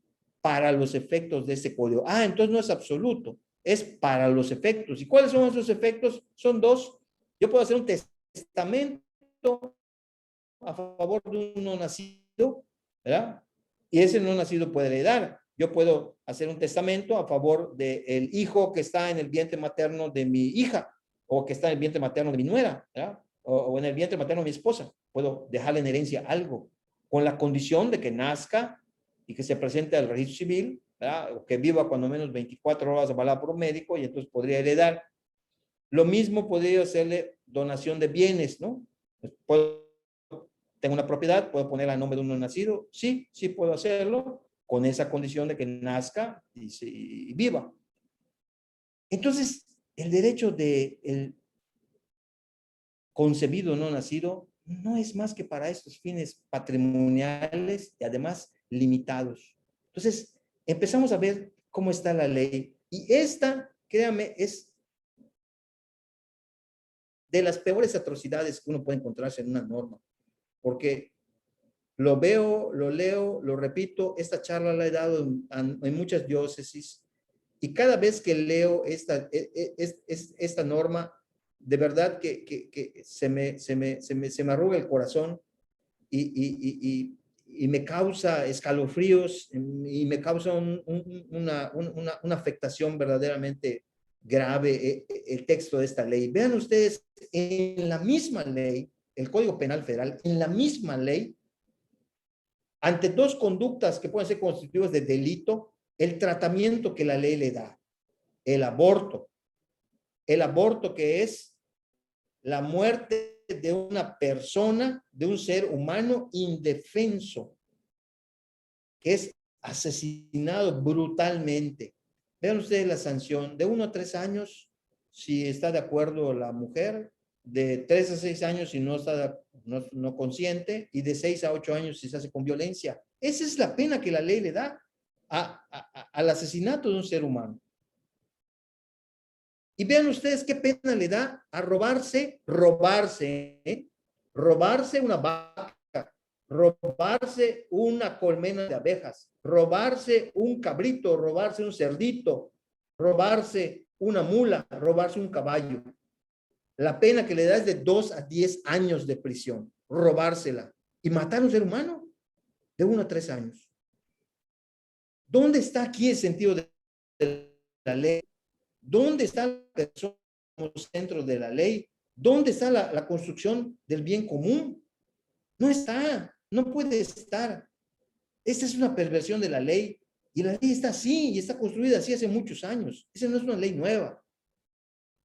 de ese código. Entonces no es absoluto, es para los efectos. ¿Y cuáles son esos efectos? Son dos. Yo puedo hacer un testamento a favor de un no nacido, ¿verdad? Y ese no nacido puede heredar. Yo puedo hacer un testamento a favor del hijo que está en el vientre materno de mi hija, o que está en el vientre materno de mi nuera, ¿verdad? O en el vientre materno de mi esposa. Puedo dejarle en herencia algo, con la condición de que nazca y que se presente al registro civil, ¿verdad? O que viva cuando menos 24 horas avalado por un médico, y entonces podría heredar. Lo mismo podría hacerle donación de bienes, ¿no? Tengo una propiedad, puedo ponerla a nombre de un no nacido. Sí puedo hacerlo, con esa condición de que nazca y viva. Entonces, el derecho del concebido no nacido no es más que para estos fines patrimoniales y además limitados. Entonces, empezamos a ver cómo está la ley. Y esta, créame, es de las peores atrocidades que uno puede encontrarse en una norma. Porque lo veo, lo leo, lo repito, esta charla la he dado en muchas diócesis, y cada vez que leo esta norma, de verdad que se me arruga el corazón y me causa escalofríos y me causa una afectación verdaderamente grave el texto de esta ley. Vean ustedes, en la misma ley, el Código Penal Federal, en la misma ley, ante dos conductas que pueden ser constitutivas de delito, el tratamiento que la ley le da. El aborto que es la muerte de una persona, de un ser humano indefenso, que es asesinado brutalmente. Vean ustedes la sanción de 1 a 3 años si está de acuerdo la mujer, de 3 a 6 años si no está no consciente, y de 6 a 8 años si se hace con violencia. Esa es la pena que la ley le da al asesinato de un ser humano. Y vean ustedes qué pena le da a robarse una vaca, robarse una colmena de abejas, robarse un cabrito, robarse un cerdito, robarse una mula, robarse un caballo. La pena que le da es de 2 a 10 años de prisión, robársela. Y matar a un ser humano de 1 a 3 años. ¿Dónde está aquí el sentido de la ley? ¿Dónde está la persona como centro de la ley? ¿Dónde está la construcción del bien común? No está, no puede estar. Esta es una perversión de la ley. Y la ley está así, y está construida así hace muchos años. Esa no es una ley nueva.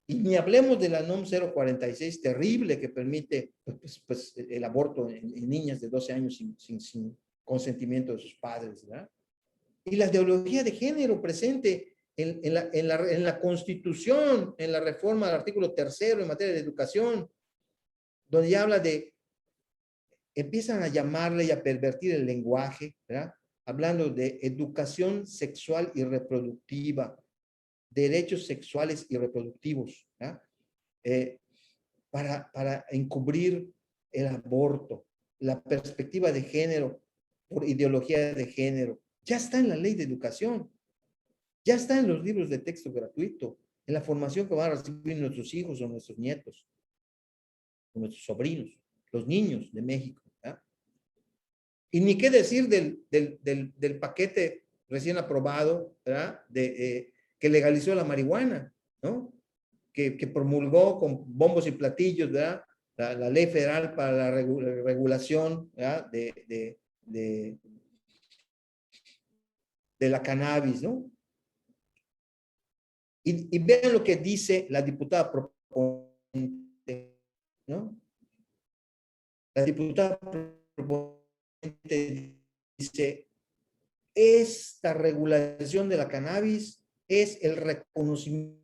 Y ni hablemos de la NOM 046, terrible, que permite pues, el aborto en niñas de 12 años sin consentimiento de sus padres, ¿verdad? Y la ideología de género presente en la Constitución, en la reforma del artículo 3 en materia de educación, donde ya habla de, empiezan a llamarle y a pervertir el lenguaje, ¿verdad? Hablando de educación sexual y reproductiva, derechos sexuales y reproductivos, ¿verdad? Para encubrir el aborto, la perspectiva de género por ideología de género. Ya está en la ley de educación, ya está en los libros de texto gratuito, en la formación que van a recibir nuestros hijos o nuestros nietos, o nuestros sobrinos, los niños de México. ¿verdad? Y ni qué decir del paquete recién aprobado, ¿verdad? Que legalizó la marihuana, ¿no? Que promulgó con bombos y platillos, ¿verdad? La ley federal para la regulación, ¿verdad? de la cannabis, ¿no? Y vean lo que dice la diputada proponente, ¿no? La diputada proponente dice, esta regulación de la cannabis es el reconocimiento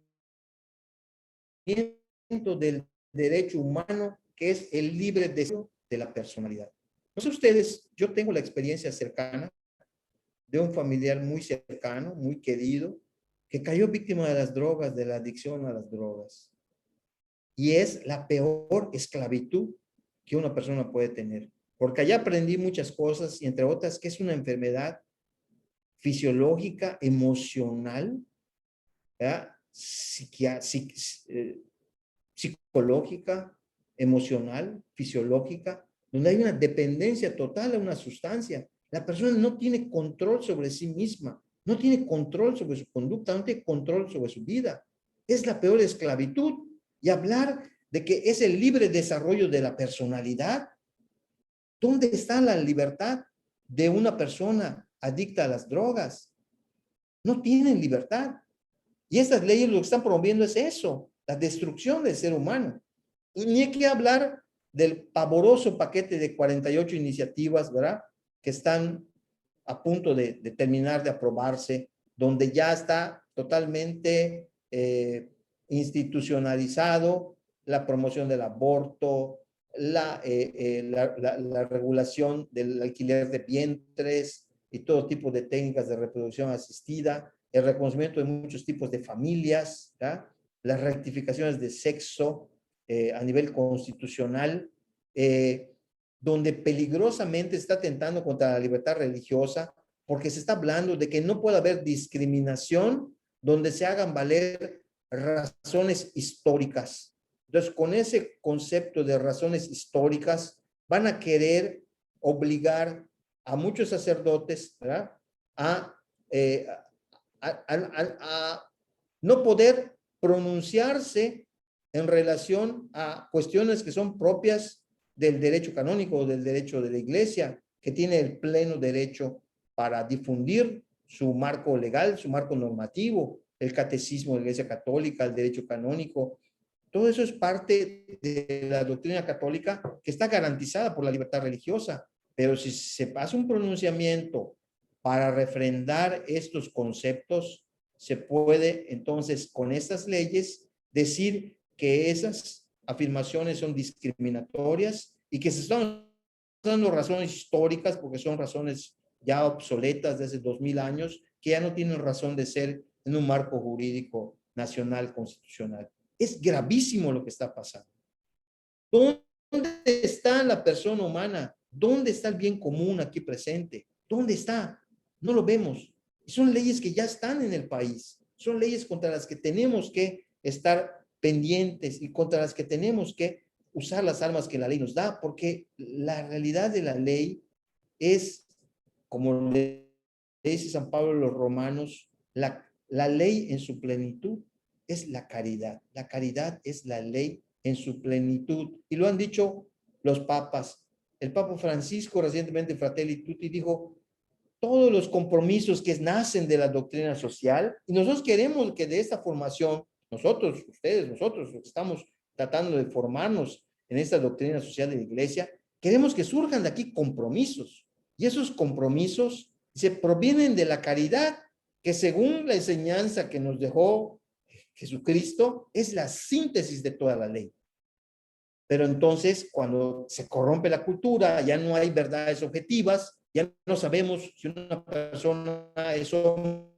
del derecho humano, que es el libre deseo de la personalidad. No sé ustedes, yo tengo la experiencia cercana de un familiar muy cercano, muy querido, que cayó víctima de las drogas, de la adicción a las drogas. Y es la peor esclavitud que una persona puede tener. Porque allá aprendí muchas cosas, y entre otras, que es una enfermedad fisiológica, emocional, psicológica, emocional, fisiológica, donde hay una dependencia total a una sustancia. La persona no tiene control sobre sí misma, no tiene control sobre su conducta, no tiene control sobre su vida. Es la peor esclavitud. Y hablar de que es el libre desarrollo de la personalidad. ¿Dónde está la libertad de una persona adicta a las drogas? No tienen libertad. Y estas leyes lo que están promoviendo es eso, la destrucción del ser humano. Y ni hay que hablar del pavoroso paquete de 48 iniciativas, ¿verdad? Que están a punto de terminar de aprobarse, donde ya está totalmente institucionalizado la promoción del aborto, la regulación del alquiler de vientres y todo tipo de técnicas de reproducción asistida, el reconocimiento de muchos tipos de familias, ¿verdad? Las rectificaciones de sexo a nivel constitucional, donde peligrosamente está atentando contra la libertad religiosa, porque se está hablando de que no puede haber discriminación donde se hagan valer razones históricas. Entonces, con ese concepto de razones históricas, van a querer obligar a muchos sacerdotes, ¿verdad? A no poder pronunciarse en relación a cuestiones que son propias del derecho canónico o del derecho de la iglesia, que tiene el pleno derecho para difundir su marco legal, su marco normativo, el catecismo de la Iglesia Católica, el derecho canónico. Todo eso es parte de la doctrina católica que está garantizada por la libertad religiosa. Pero si se pasa un pronunciamiento para refrendar estos conceptos, se puede entonces con estas leyes decir que esas afirmaciones son discriminatorias y que se están dando razones históricas porque son razones ya obsoletas de hace 2000 años que ya no tienen razón de ser en un marco jurídico nacional constitucional. Es gravísimo lo que está pasando. ¿Dónde está la persona humana? ¿Dónde está el bien común aquí presente? ¿Dónde está? No lo vemos. Y son leyes que ya están en el país. Son leyes contra las que tenemos que estar pendientes y contra las que tenemos que usar las armas que la ley nos da, porque la realidad de la ley es, como le dice San Pablo a los romanos, la ley en su plenitud es la caridad. La caridad es la ley en su plenitud. Y lo han dicho los papas. El Papa Francisco recientemente, Fratelli Tutti, dijo, todos los compromisos que nacen de la doctrina social, y nosotros queremos que de esta formación, nosotros, ustedes, nosotros, los que estamos tratando de formarnos en esta doctrina social de la Iglesia, queremos que surjan de aquí compromisos. Y esos compromisos se provienen de la caridad, que según la enseñanza que nos dejó Jesucristo, es la síntesis de toda la ley. Pero entonces, cuando se corrompe la cultura, ya no hay verdades objetivas, ya no sabemos si una persona es hombre o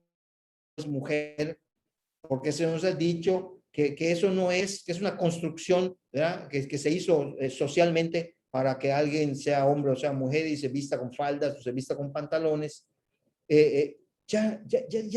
es mujer, porque se nos ha dicho que eso no es, que es una construcción, ¿verdad? Que se hizo socialmente para que alguien sea hombre o sea mujer y se vista con faldas o se vista con pantalones. Ya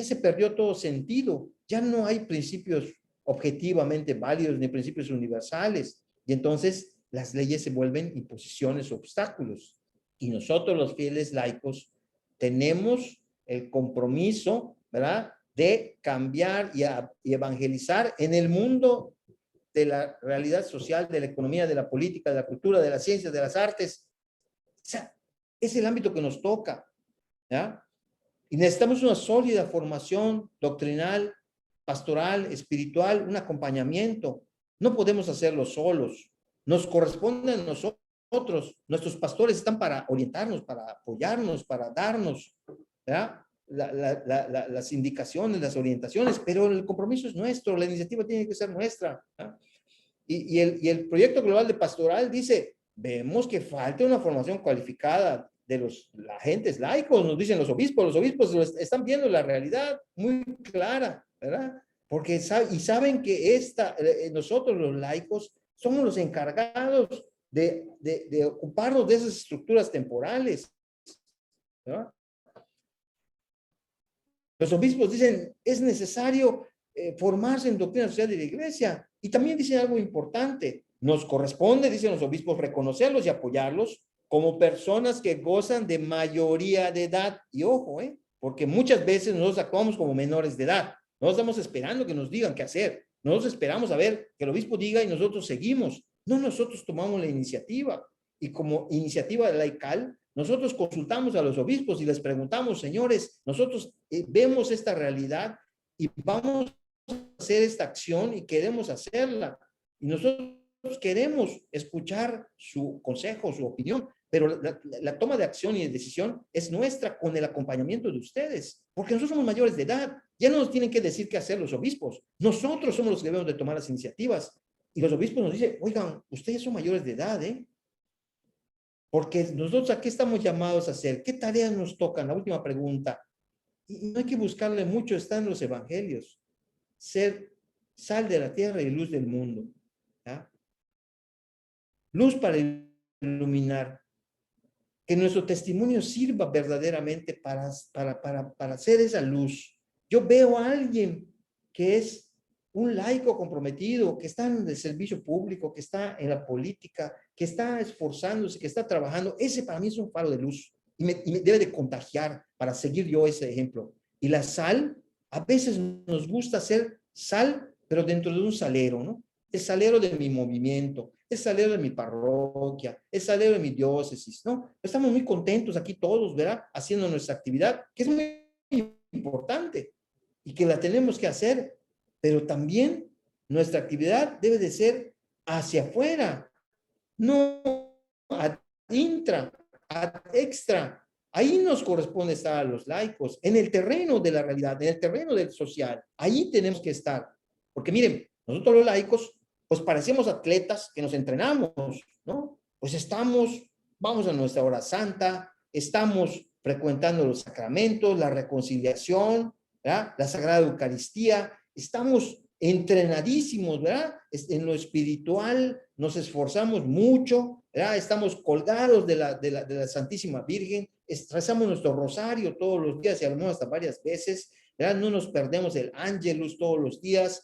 se perdió todo sentido. Ya no hay principios objetivamente válidos ni principios universales. Y entonces las leyes se vuelven imposiciones, obstáculos. Y nosotros los fieles laicos tenemos el compromiso, ¿verdad?, de cambiar y evangelizar en el mundo de la realidad social, de la economía, de la política, de la cultura, de las ciencias, de las artes. O sea, es el ámbito que nos toca, ¿ya? Y necesitamos una sólida formación doctrinal, pastoral, espiritual, un acompañamiento. No podemos hacerlo solos. Nos corresponde a nosotros. Nuestros pastores están para orientarnos, para apoyarnos, para darnos, ¿verdad?, las indicaciones, las orientaciones, pero el compromiso es nuestro, la iniciativa tiene que ser nuestra. Y el proyecto global de pastoral dice, vemos que falta una formación cualificada de los agentes laicos, nos dicen los obispos están viendo la realidad muy clara, ¿verdad? Porque saben que nosotros los laicos somos los encargados de ocuparnos de esas estructuras temporales, ¿verdad? Los obispos dicen, es necesario formarse en doctrina social de la Iglesia. Y también dicen algo importante, nos corresponde, dicen los obispos, reconocerlos y apoyarlos como personas que gozan de mayoría de edad. Y ojo, porque muchas veces nosotros actuamos como menores de edad. No estamos esperando que nos digan qué hacer. Nosotros esperamos a ver que el obispo diga y nosotros seguimos. No, nosotros tomamos la iniciativa. Y como iniciativa laical, nosotros consultamos a los obispos y les preguntamos, señores, nosotros vemos esta realidad y vamos a hacer esta acción y queremos hacerla. Y nosotros queremos escuchar su consejo, su opinión, pero la toma de acción y de decisión es nuestra con el acompañamiento de ustedes, porque nosotros somos mayores de edad. Ya no nos tienen que decir qué hacer los obispos. Nosotros somos los que debemos de tomar las iniciativas. Y los obispos nos dicen, oigan, ustedes son mayores de edad, porque nosotros aquí estamos llamados a hacer. ¿Qué tareas nos tocan? La última pregunta. Y no hay que buscarle mucho, está en los evangelios. Ser sal de la tierra y luz del mundo. ¿Ya? Luz para iluminar. Que nuestro testimonio sirva verdaderamente para hacer esa luz. Yo veo a alguien que es un laico comprometido, que está en el servicio público, que está en la política, que está esforzándose, que está trabajando. Ese para mí es un faro de luz y me debe de contagiar para seguir yo ese ejemplo. Y la sal, a veces nos gusta hacer sal, pero dentro de un salero, ¿no? El salero de mi movimiento, el salero de mi parroquia, el salero de mi diócesis, ¿no? Estamos muy contentos aquí todos, ¿verdad? Haciendo nuestra actividad, que es muy importante y que la tenemos que hacer, pero también nuestra actividad debe de ser hacia afuera, no ad intra, ad extra, Ahí nos corresponde estar a los laicos, en el terreno de la realidad, en el terreno del social. Ahí tenemos que estar. Porque miren, nosotros los laicos, pues parecemos atletas que nos entrenamos, ¿no? Pues vamos a nuestra hora santa, estamos frecuentando los sacramentos, la reconciliación, ¿verdad? La Sagrada Eucaristía, estamos entrenadísimos, ¿verdad? En lo espiritual nos esforzamos mucho, ¿verdad? Estamos colgados de la Santísima Virgen, rezamos nuestro rosario todos los días y a lo mejor hasta varias veces, ¿verdad? No nos perdemos el Ángelus todos los días,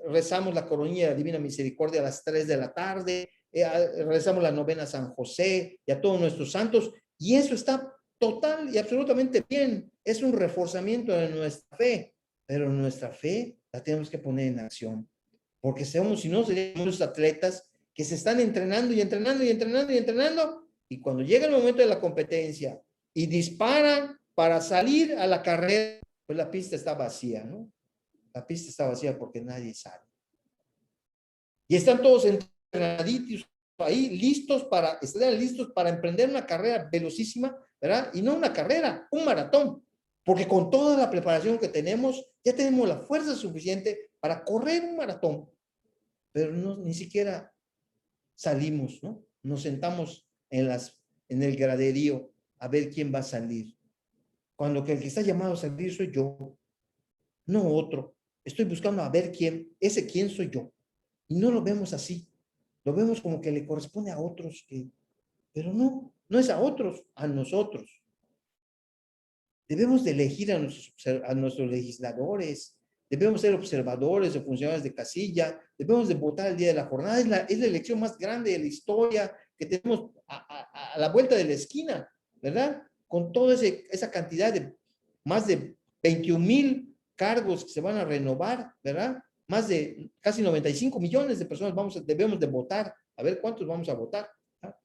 rezamos la coronilla de la Divina Misericordia a las 3 de la tarde, rezamos la novena a San José y a todos nuestros santos, y eso está total y absolutamente bien. Es un reforzamiento de nuestra fe, pero nuestra fe la tenemos que poner en acción, porque si no, seríamos los atletas que se están entrenando y entrenando y entrenando y entrenando, y cuando llega el momento de la competencia y disparan para salir a la carrera, pues la pista está vacía, ¿no? La pista está vacía porque nadie sale. Y están todos entrenaditos ahí, listos para emprender una carrera velocísima, ¿verdad? Y no una carrera, un maratón. Porque con toda la preparación que tenemos, ya tenemos la fuerza suficiente para correr un maratón. Pero no, ni siquiera salimos, ¿no? Nos sentamos en el graderío a ver quién va a salir. Cuando que el que está llamado a salir soy yo, no otro. Estoy buscando a ver quién soy yo. Y no lo vemos así. Lo vemos como que le corresponde a otros, pero no es a otros, a nosotros. Debemos de elegir a nuestros legisladores, debemos ser observadores o funcionarios de casilla, debemos de votar el día de la jornada. Es la elección más grande de la historia que tenemos a la vuelta de la esquina, ¿verdad? Con toda esa cantidad de más de 21,000 cargos que se van a renovar, ¿verdad? Más de casi 95 millones de personas debemos de votar. A ver cuántos vamos a votar, ¿verdad?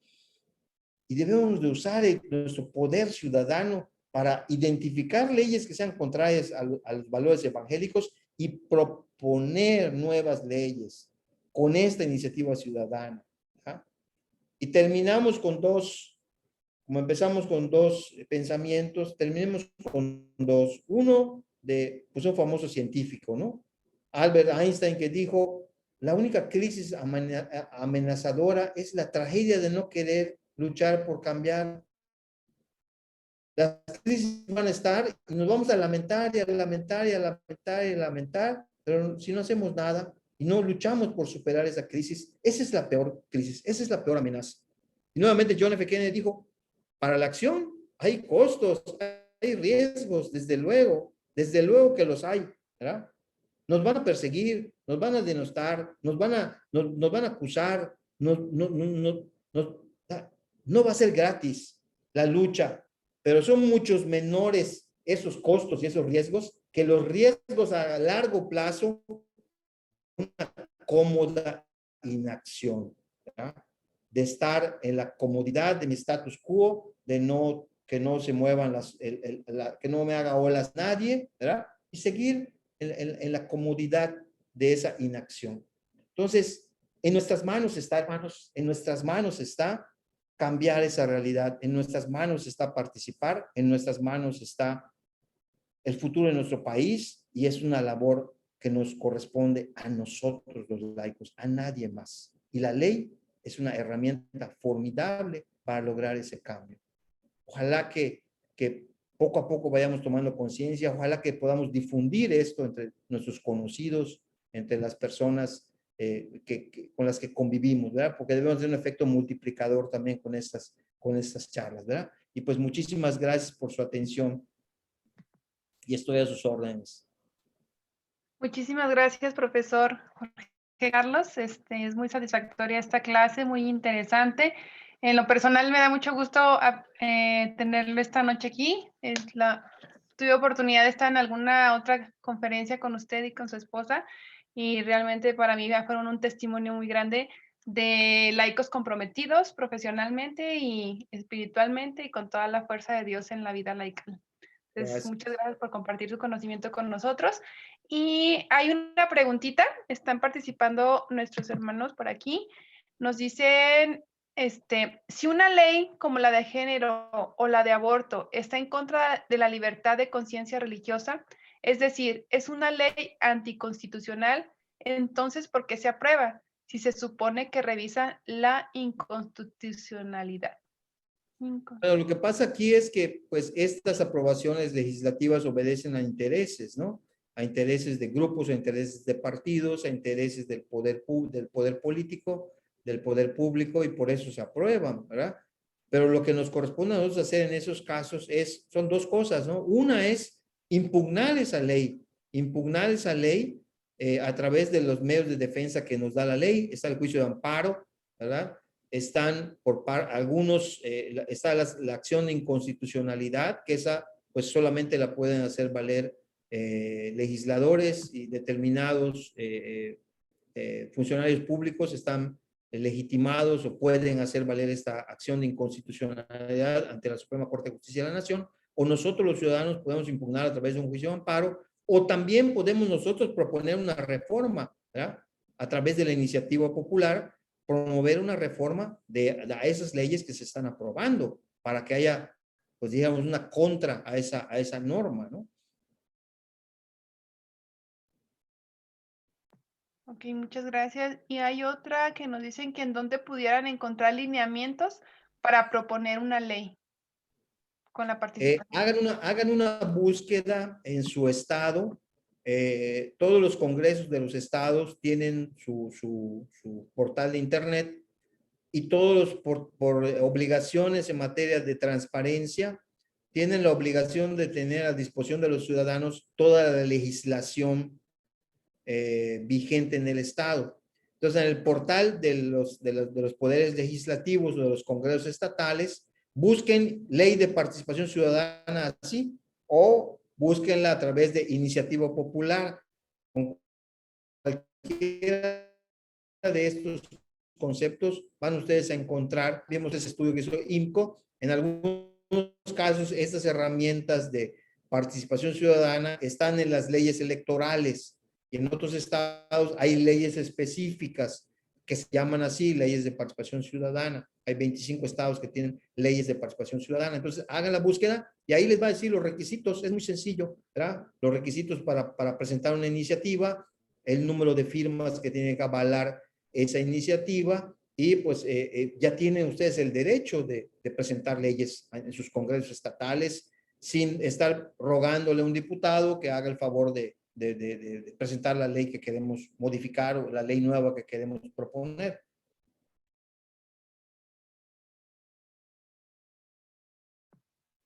Y debemos de usar nuestro poder ciudadano para identificar leyes que sean contrarias a los valores evangélicos y proponer nuevas leyes con esta iniciativa ciudadana. ¿Ah? Y terminamos con como empezamos con dos pensamientos, terminemos con dos. Uno pues un famoso científico, ¿no? Albert Einstein, que dijo, la única crisis amenazadora es la tragedia de no querer luchar por cambiar. Las crisis van a estar y nos vamos a lamentar y a lamentar y a lamentar y a lamentar, pero si no hacemos nada y no luchamos por superar esa crisis, esa es la peor crisis, esa es la peor amenaza. Y nuevamente John F. Kennedy dijo, para la acción hay costos, hay riesgos, desde luego que los hay, ¿verdad? Nos van a perseguir, nos van a denostar, nos van a acusar, no va a ser gratis la lucha, pero son muchos menores esos costos y esos riesgos que los riesgos a largo plazo, una cómoda inacción, ¿verdad? De estar en la comodidad de mi status quo, que no se muevan que no me haga olas nadie, ¿verdad? Y seguir en la comodidad de esa inacción. Entonces, en nuestras manos está, hermanos, en nuestras manos está cambiar esa realidad, en nuestras manos está participar, en nuestras manos está el futuro de nuestro país, y es una labor que nos corresponde a nosotros los laicos, a nadie más. Y la ley es una herramienta formidable para lograr ese cambio. Ojalá que poco a poco vayamos tomando conciencia, ojalá que podamos difundir esto entre nuestros conocidos, entre las personas con las que convivimos, ¿verdad? Porque debemos tener un efecto multiplicador también con estas charlas, ¿verdad? Y pues muchísimas gracias por su atención y estoy a sus órdenes. Muchísimas gracias, profesor Jorge Carlos. Es muy satisfactoria esta clase, muy interesante. En lo personal me da mucho gusto tenerlo esta noche aquí. Tuve oportunidad de estar en alguna otra conferencia con usted y con su esposa, y realmente para mí fueron un testimonio muy grande de laicos comprometidos profesionalmente y espiritualmente y con toda la fuerza de Dios en la vida laical. Entonces, muchas gracias por compartir su conocimiento con nosotros. Y hay una preguntita, están participando nuestros hermanos por aquí. Nos dicen Si una ley como la de género o la de aborto está en contra de la libertad de conciencia religiosa, es decir, es una ley anticonstitucional, entonces, ¿por qué se aprueba si se supone que revisa la inconstitucionalidad? Pero lo que pasa aquí es que, pues, estas aprobaciones legislativas obedecen a intereses, ¿no? A intereses de grupos, a intereses de partidos, a intereses del poder político, del poder público, y por eso se aprueban, ¿verdad? Pero lo que nos corresponde a nosotros hacer en esos casos son dos cosas, ¿no? Una es impugnar esa ley a través de los medios de defensa que nos da la ley. Está el juicio de amparo, ¿verdad? Están algunos, está la acción de inconstitucionalidad, que esa pues solamente la pueden hacer valer legisladores y determinados funcionarios públicos están legitimados o pueden hacer valer esta acción de inconstitucionalidad ante la Suprema Corte de Justicia de la Nación, o nosotros los ciudadanos podemos impugnar a través de un juicio de amparo, o también podemos nosotros proponer una reforma, ¿verdad? A través de la iniciativa popular, promover una reforma a esas leyes que se están aprobando para que haya, pues digamos, una contra a esa norma, ¿no? Ok, muchas gracias. Y hay otra que nos dicen que en dónde pudieran encontrar lineamientos para proponer una ley con la participación. Hagan una búsqueda en su estado. Todos los congresos de los estados tienen su portal de internet, y todos por obligaciones en materia de transparencia tienen la obligación de tener a disposición de los ciudadanos toda la legislación vigente en el estado. Entonces, en el portal de los poderes legislativos o de los congresos estatales, busquen ley de participación ciudadana así, o búsquenla a través de iniciativa popular. Con cualquiera de estos conceptos van ustedes a encontrar, vimos ese estudio que hizo IMCO, en algunos casos estas herramientas de participación ciudadana están en las leyes electorales, y en otros estados hay leyes específicas que se llaman así, leyes de participación ciudadana. Hay 25 estados que tienen leyes de participación ciudadana. Entonces, hagan la búsqueda y ahí les va a decir los requisitos. Es muy sencillo, ¿verdad? Los requisitos para presentar una iniciativa, el número de firmas que tienen que avalar esa iniciativa, y pues ya tienen ustedes el derecho de presentar leyes en sus congresos estatales sin estar rogándole a un diputado que haga el favor de presentar la ley que queremos modificar o la ley nueva que queremos proponer.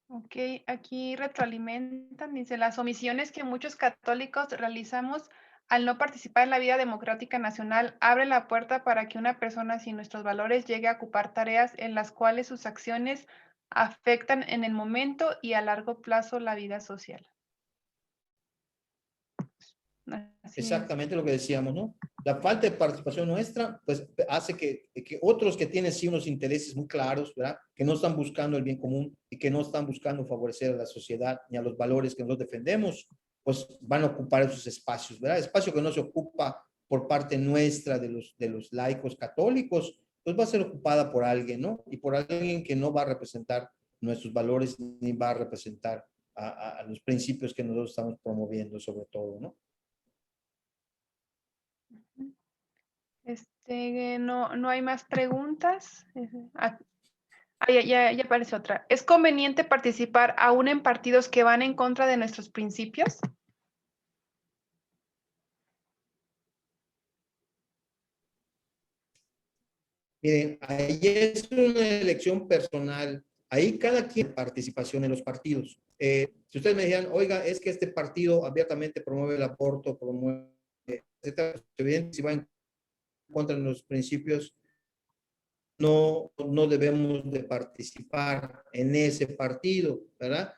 Ok, aquí retroalimentan, dice, las omisiones que muchos católicos realizamos al no participar en la vida democrática nacional abre la puerta para que una persona sin nuestros valores llegue a ocupar tareas en las cuales sus acciones afectan en el momento y a largo plazo la vida social. Así Exactamente lo que decíamos, ¿no? La falta de participación nuestra, pues, hace que otros que tienen sí unos intereses muy claros, ¿verdad? Que no están buscando el bien común y que no están buscando favorecer a la sociedad ni a los valores que nosotros defendemos, pues van a ocupar esos espacios, ¿verdad? Espacio que no se ocupa por parte nuestra de los laicos católicos, pues va a ser ocupada por alguien, ¿no? Y por alguien que no va a representar nuestros valores ni va a representar a los principios que nosotros estamos promoviendo sobre todo, ¿no? no hay más preguntas. Ya aparece otra. ¿Es conveniente participar aún en partidos que van en contra de nuestros principios? Miren, ahí es una elección personal. Ahí cada quien participación en los partidos. Si ustedes me dijeran, oiga, es que este partido abiertamente promueve el aborto, promueve, etcétera, evidentemente, si va en contra de los principios, no debemos de participar en ese partido, ¿verdad?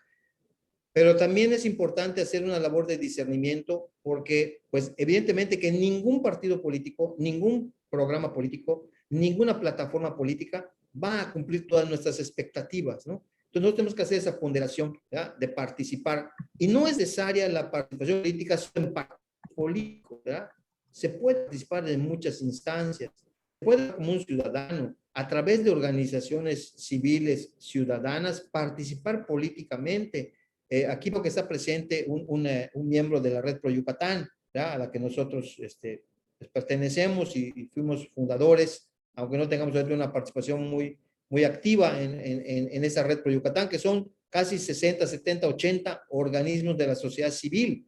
Pero también es importante hacer una labor de discernimiento, porque, pues, evidentemente que ningún partido político, ningún programa político, ninguna plataforma política va a cumplir todas nuestras expectativas, ¿no? Entonces, nosotros tenemos que hacer esa ponderación, ¿verdad? De participar. Y no es necesaria la participación política solo en partidos políticos, ¿verdad? Se puede participar en muchas instancias. Se puede como un ciudadano, a través de organizaciones civiles, ciudadanas, participar políticamente. Aquí porque está presente un miembro de la Red Pro Yucatán, ¿verdad? A la que nosotros pues, pertenecemos y fuimos fundadores, aunque no tengamos una participación muy activa en esa Red Pro Yucatán, que son casi 60, 70, 80 organismos de la sociedad civil,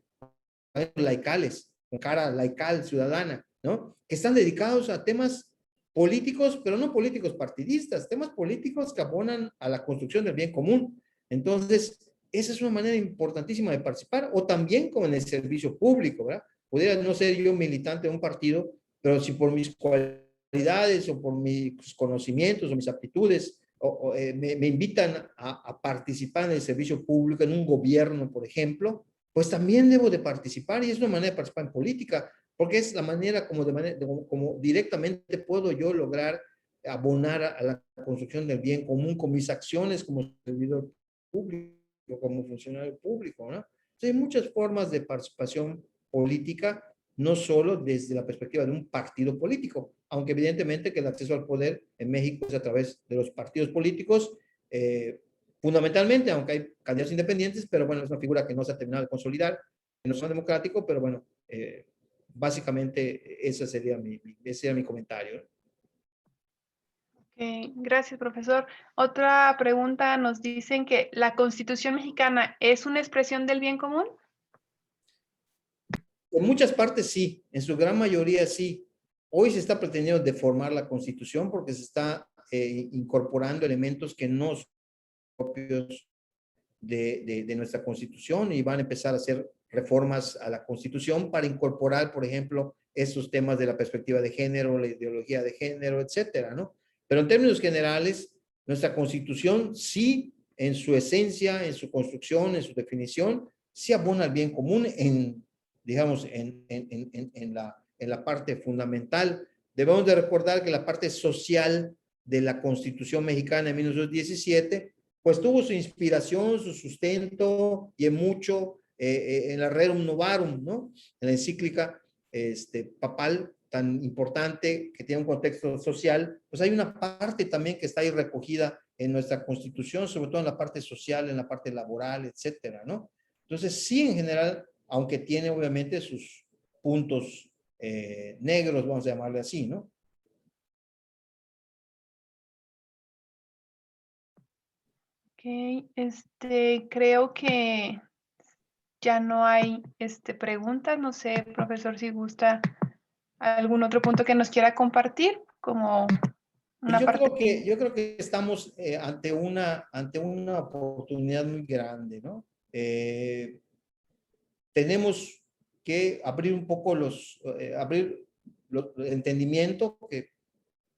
laicales, con cara laical, ciudadana, ¿no? Que están dedicados a temas políticos, pero no políticos partidistas, temas políticos que abonan a la construcción del bien común. Entonces, esa es una manera importantísima de participar, o también con el servicio público, ¿verdad? Pudiera no ser yo militante de un partido, pero si por mis cualidades o por mis conocimientos o mis aptitudes me invitan a participar en el servicio público, en un gobierno, por ejemplo, pues también debo de participar, y es una manera de participar en política, porque es la manera como directamente puedo yo lograr abonar a la construcción del bien común con mis acciones como servidor público, como funcionario público, ¿no? Entonces, hay muchas formas de participación política, no solo desde la perspectiva de un partido político, aunque evidentemente que el acceso al poder en México es a través de los partidos políticos, fundamentalmente, aunque hay candidatos independientes, pero bueno, es una figura que no se ha terminado de consolidar en el sistema democrático, pero bueno, básicamente ese sería mi comentario. Okay, gracias, profesor. Otra pregunta, nos dicen que la Constitución mexicana es una expresión del bien común. En muchas partes sí, en su gran mayoría sí. Hoy se está pretendiendo deformar la Constitución porque se está incorporando elementos que no son propios de nuestra Constitución, y van a empezar a hacer reformas a la Constitución para incorporar, por ejemplo, esos temas de la perspectiva de género, la ideología de género, etcétera, ¿no? Pero en términos generales, nuestra Constitución sí, en su esencia, en su construcción, en su definición, sí abona al bien común digamos, en la parte fundamental. Debemos de recordar que la parte social de la Constitución mexicana de 1917 pues tuvo su inspiración, su sustento y en mucho en la Rerum Novarum, ¿no? En la encíclica papal tan importante que tiene un contexto social, pues hay una parte también que está ahí recogida en nuestra Constitución, sobre todo en la parte social, en la parte laboral, etcétera, ¿no? Entonces, sí, en general, aunque tiene obviamente sus puntos negros, vamos a llamarle así, ¿no? Ok, creo que ya no hay preguntas. No sé, profesor, si gusta algún otro punto que nos quiera compartir, como una parte. Yo creo que estamos ante una oportunidad muy grande, ¿no? Tenemos que abrir un poco abrir el entendimiento,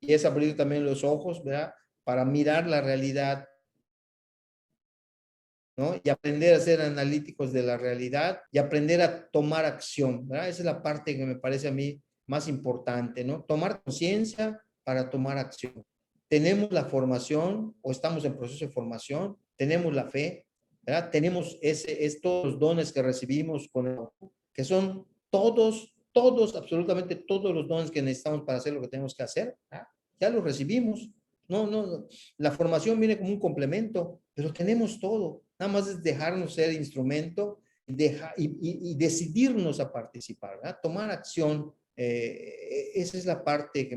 y es abrir también los ojos, ¿verdad? Para mirar la realidad, ¿no? Y aprender a ser analíticos de la realidad y aprender a tomar acción, ¿verdad? Esa es la parte que me parece a mí más importante, ¿no? Tomar conciencia para tomar acción. Tenemos la formación o estamos en proceso de formación, tenemos la fe, ¿verdad? Tenemos todos los dones que recibimos que son absolutamente todos los dones que necesitamos para hacer lo que tenemos que hacer, ¿verdad? Ya los recibimos. No, la formación viene como un complemento, pero tenemos todo. Nada más es dejarnos ser instrumento y decidirnos a participar, ¿verdad? Tomar acción. Esa es la parte que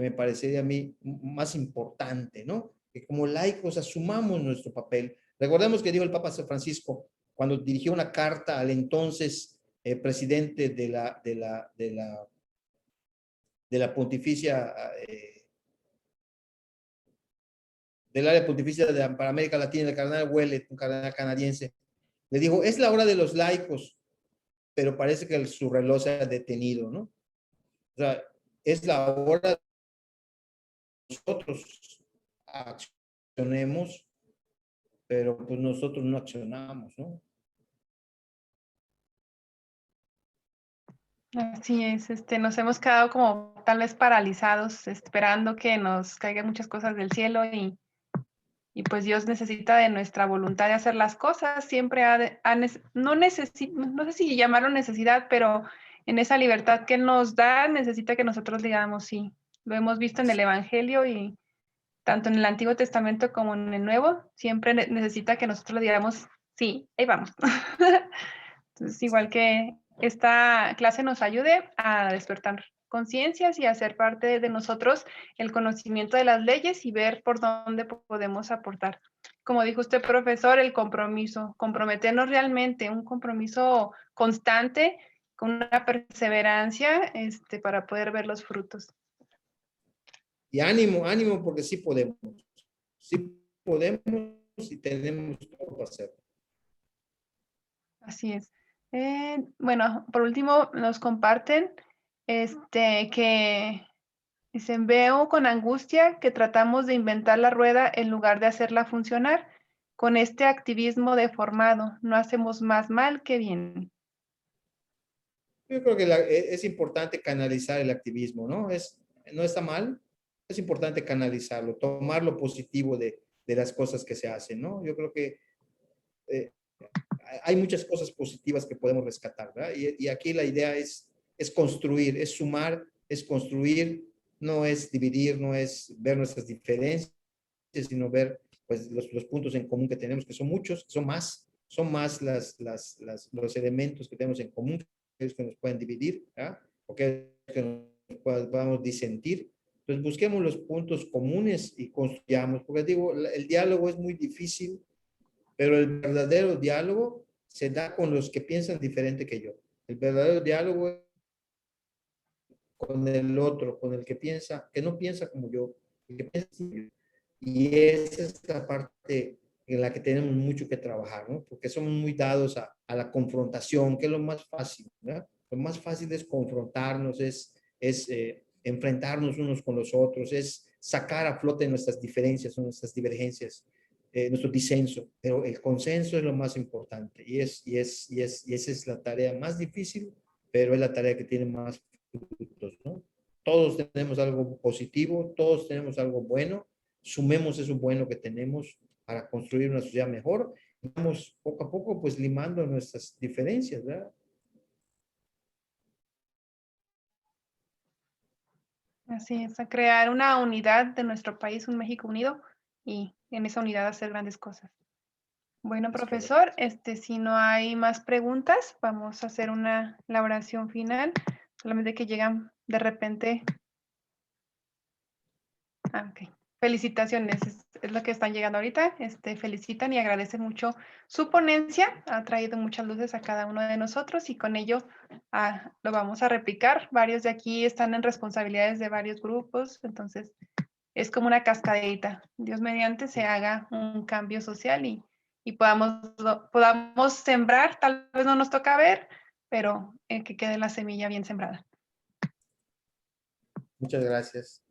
me parecería a mí más importante, ¿no? Que como laicos asumamos nuestro papel. Recordemos que dijo el Papa San Francisco cuando dirigió una carta al entonces presidente de la pontificia del área pontificia para América Latina, el cardenal Ouellet, un cardenal canadiense, le dijo, es la hora de los laicos, pero parece que su reloj se ha detenido, ¿no? O sea, es la hora de nosotros accionemos, pero pues nosotros no accionamos, ¿no? Así es, nos hemos quedado como tal vez paralizados, esperando que nos caigan muchas cosas del cielo y pues Dios necesita de nuestra voluntad de hacer las cosas. Siempre no sé si llamarlo necesidad, pero en esa libertad que nos da, necesita que nosotros digamos sí. Lo hemos visto en el Evangelio y tanto en el Antiguo Testamento como en el Nuevo, siempre necesita que nosotros le digamos, sí, ahí vamos. Entonces, igual que esta clase nos ayude a despertar conciencias y hacer parte de nosotros el conocimiento de las leyes y ver por dónde podemos aportar. Como dijo usted, profesor, el compromiso, comprometernos realmente, un compromiso constante, con una perseverancia para poder ver los frutos. Y ánimo, ánimo, porque sí podemos. Sí podemos y tenemos todo para hacerlo. Así es. Bueno, por último, nos comparten que dicen, veo con angustia que tratamos de inventar la rueda en lugar de hacerla funcionar. Con este activismo deformado, no hacemos más mal que bien. Yo creo que es importante canalizar el activismo, ¿no? No está mal, es importante canalizarlo, tomar lo positivo de las cosas que se hacen, ¿no? Yo creo que hay muchas cosas positivas que podemos rescatar, ¿verdad? Y aquí la idea es construir, es sumar, es construir, no es dividir, no es ver nuestras diferencias, sino ver pues, los puntos en común que tenemos, que son muchos, son más los elementos que tenemos en común, que nos pueden dividir, ¿verdad? O que nos podamos disentir. Entonces busquemos los puntos comunes y construyamos, porque digo, el diálogo es muy difícil, pero el verdadero diálogo se da con los que piensan diferente que yo. El verdadero diálogo es con el otro, con el que piensa, que no piensa como yo, el que piensa como yo. Y esa es la parte en la que tenemos mucho que trabajar, ¿no? Porque somos muy dados a la confrontación, que es lo más fácil, ¿verdad? Lo más fácil es confrontarnos, es enfrentarnos unos con los otros, es sacar a flote nuestras diferencias, nuestras divergencias, nuestro disenso, pero el consenso es lo más importante y esa es la tarea más difícil, pero es la tarea que tiene más frutos, ¿no? Todos tenemos algo positivo, todos tenemos algo bueno, sumemos eso bueno que tenemos para construir una sociedad mejor, y vamos poco a poco pues limando nuestras diferencias, ¿verdad? Así es, a crear una unidad de nuestro país, un México unido, y en esa unidad hacer grandes cosas. Bueno, Es profesor, si no hay más preguntas, vamos a hacer la oración final, solamente que llegan de repente. Ok. Felicitaciones, es lo que están llegando ahorita. Felicitan y agradecen mucho su ponencia. Ha traído muchas luces a cada uno de nosotros y con ello lo vamos a replicar. Varios de aquí están en responsabilidades de varios grupos, entonces es como una cascadita. Dios mediante se haga un cambio social y podamos sembrar. Tal vez no nos toca ver, pero que quede la semilla bien sembrada. Muchas gracias.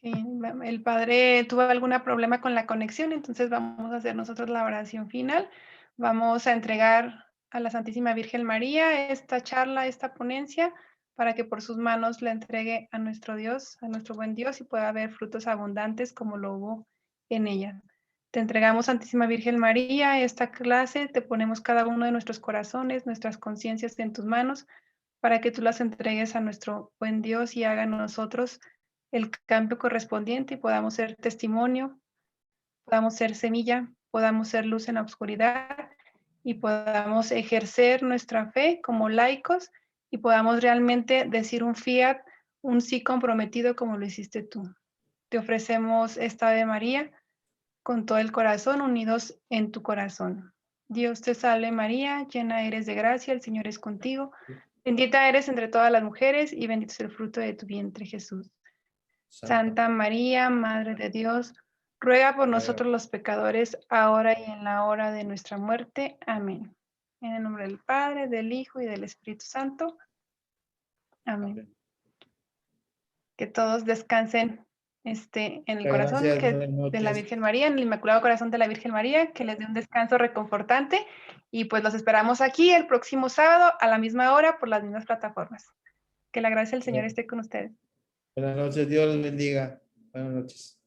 El padre tuvo algún problema con la conexión, entonces vamos a hacer nosotros la oración final. Vamos a entregar a la Santísima Virgen María esta charla, esta ponencia, para que por sus manos la entregue a nuestro Dios, a nuestro buen Dios, y pueda haber frutos abundantes como lo hubo en ella. Te entregamos, Santísima Virgen María, esta clase, te ponemos cada uno de nuestros corazones, nuestras conciencias en tus manos, para que tú las entregues a nuestro buen Dios y haga en nosotros el cambio correspondiente y podamos ser testimonio, podamos ser semilla, podamos ser luz en la oscuridad y podamos ejercer nuestra fe como laicos y podamos realmente decir un fiat, un sí comprometido como lo hiciste tú. Te ofrecemos esta Ave María con todo el corazón, unidos en tu corazón. Dios te salve María, llena eres de gracia, el Señor es contigo. Bendita eres entre todas las mujeres y bendito es el fruto de tu vientre, Jesús. Santa María, Madre de Dios, ruega por nosotros los pecadores, ahora y en la hora de nuestra muerte. Amén. En el nombre del Padre, del Hijo y del Espíritu Santo. Amén. Que todos descansen en el corazón de la Virgen María, en el Inmaculado Corazón de la Virgen María, que les dé un descanso reconfortante. Y pues los esperamos aquí el próximo sábado a la misma hora por las mismas plataformas. Que la gracia del Señor esté con ustedes. Buenas noches, Dios les bendiga. Buenas noches.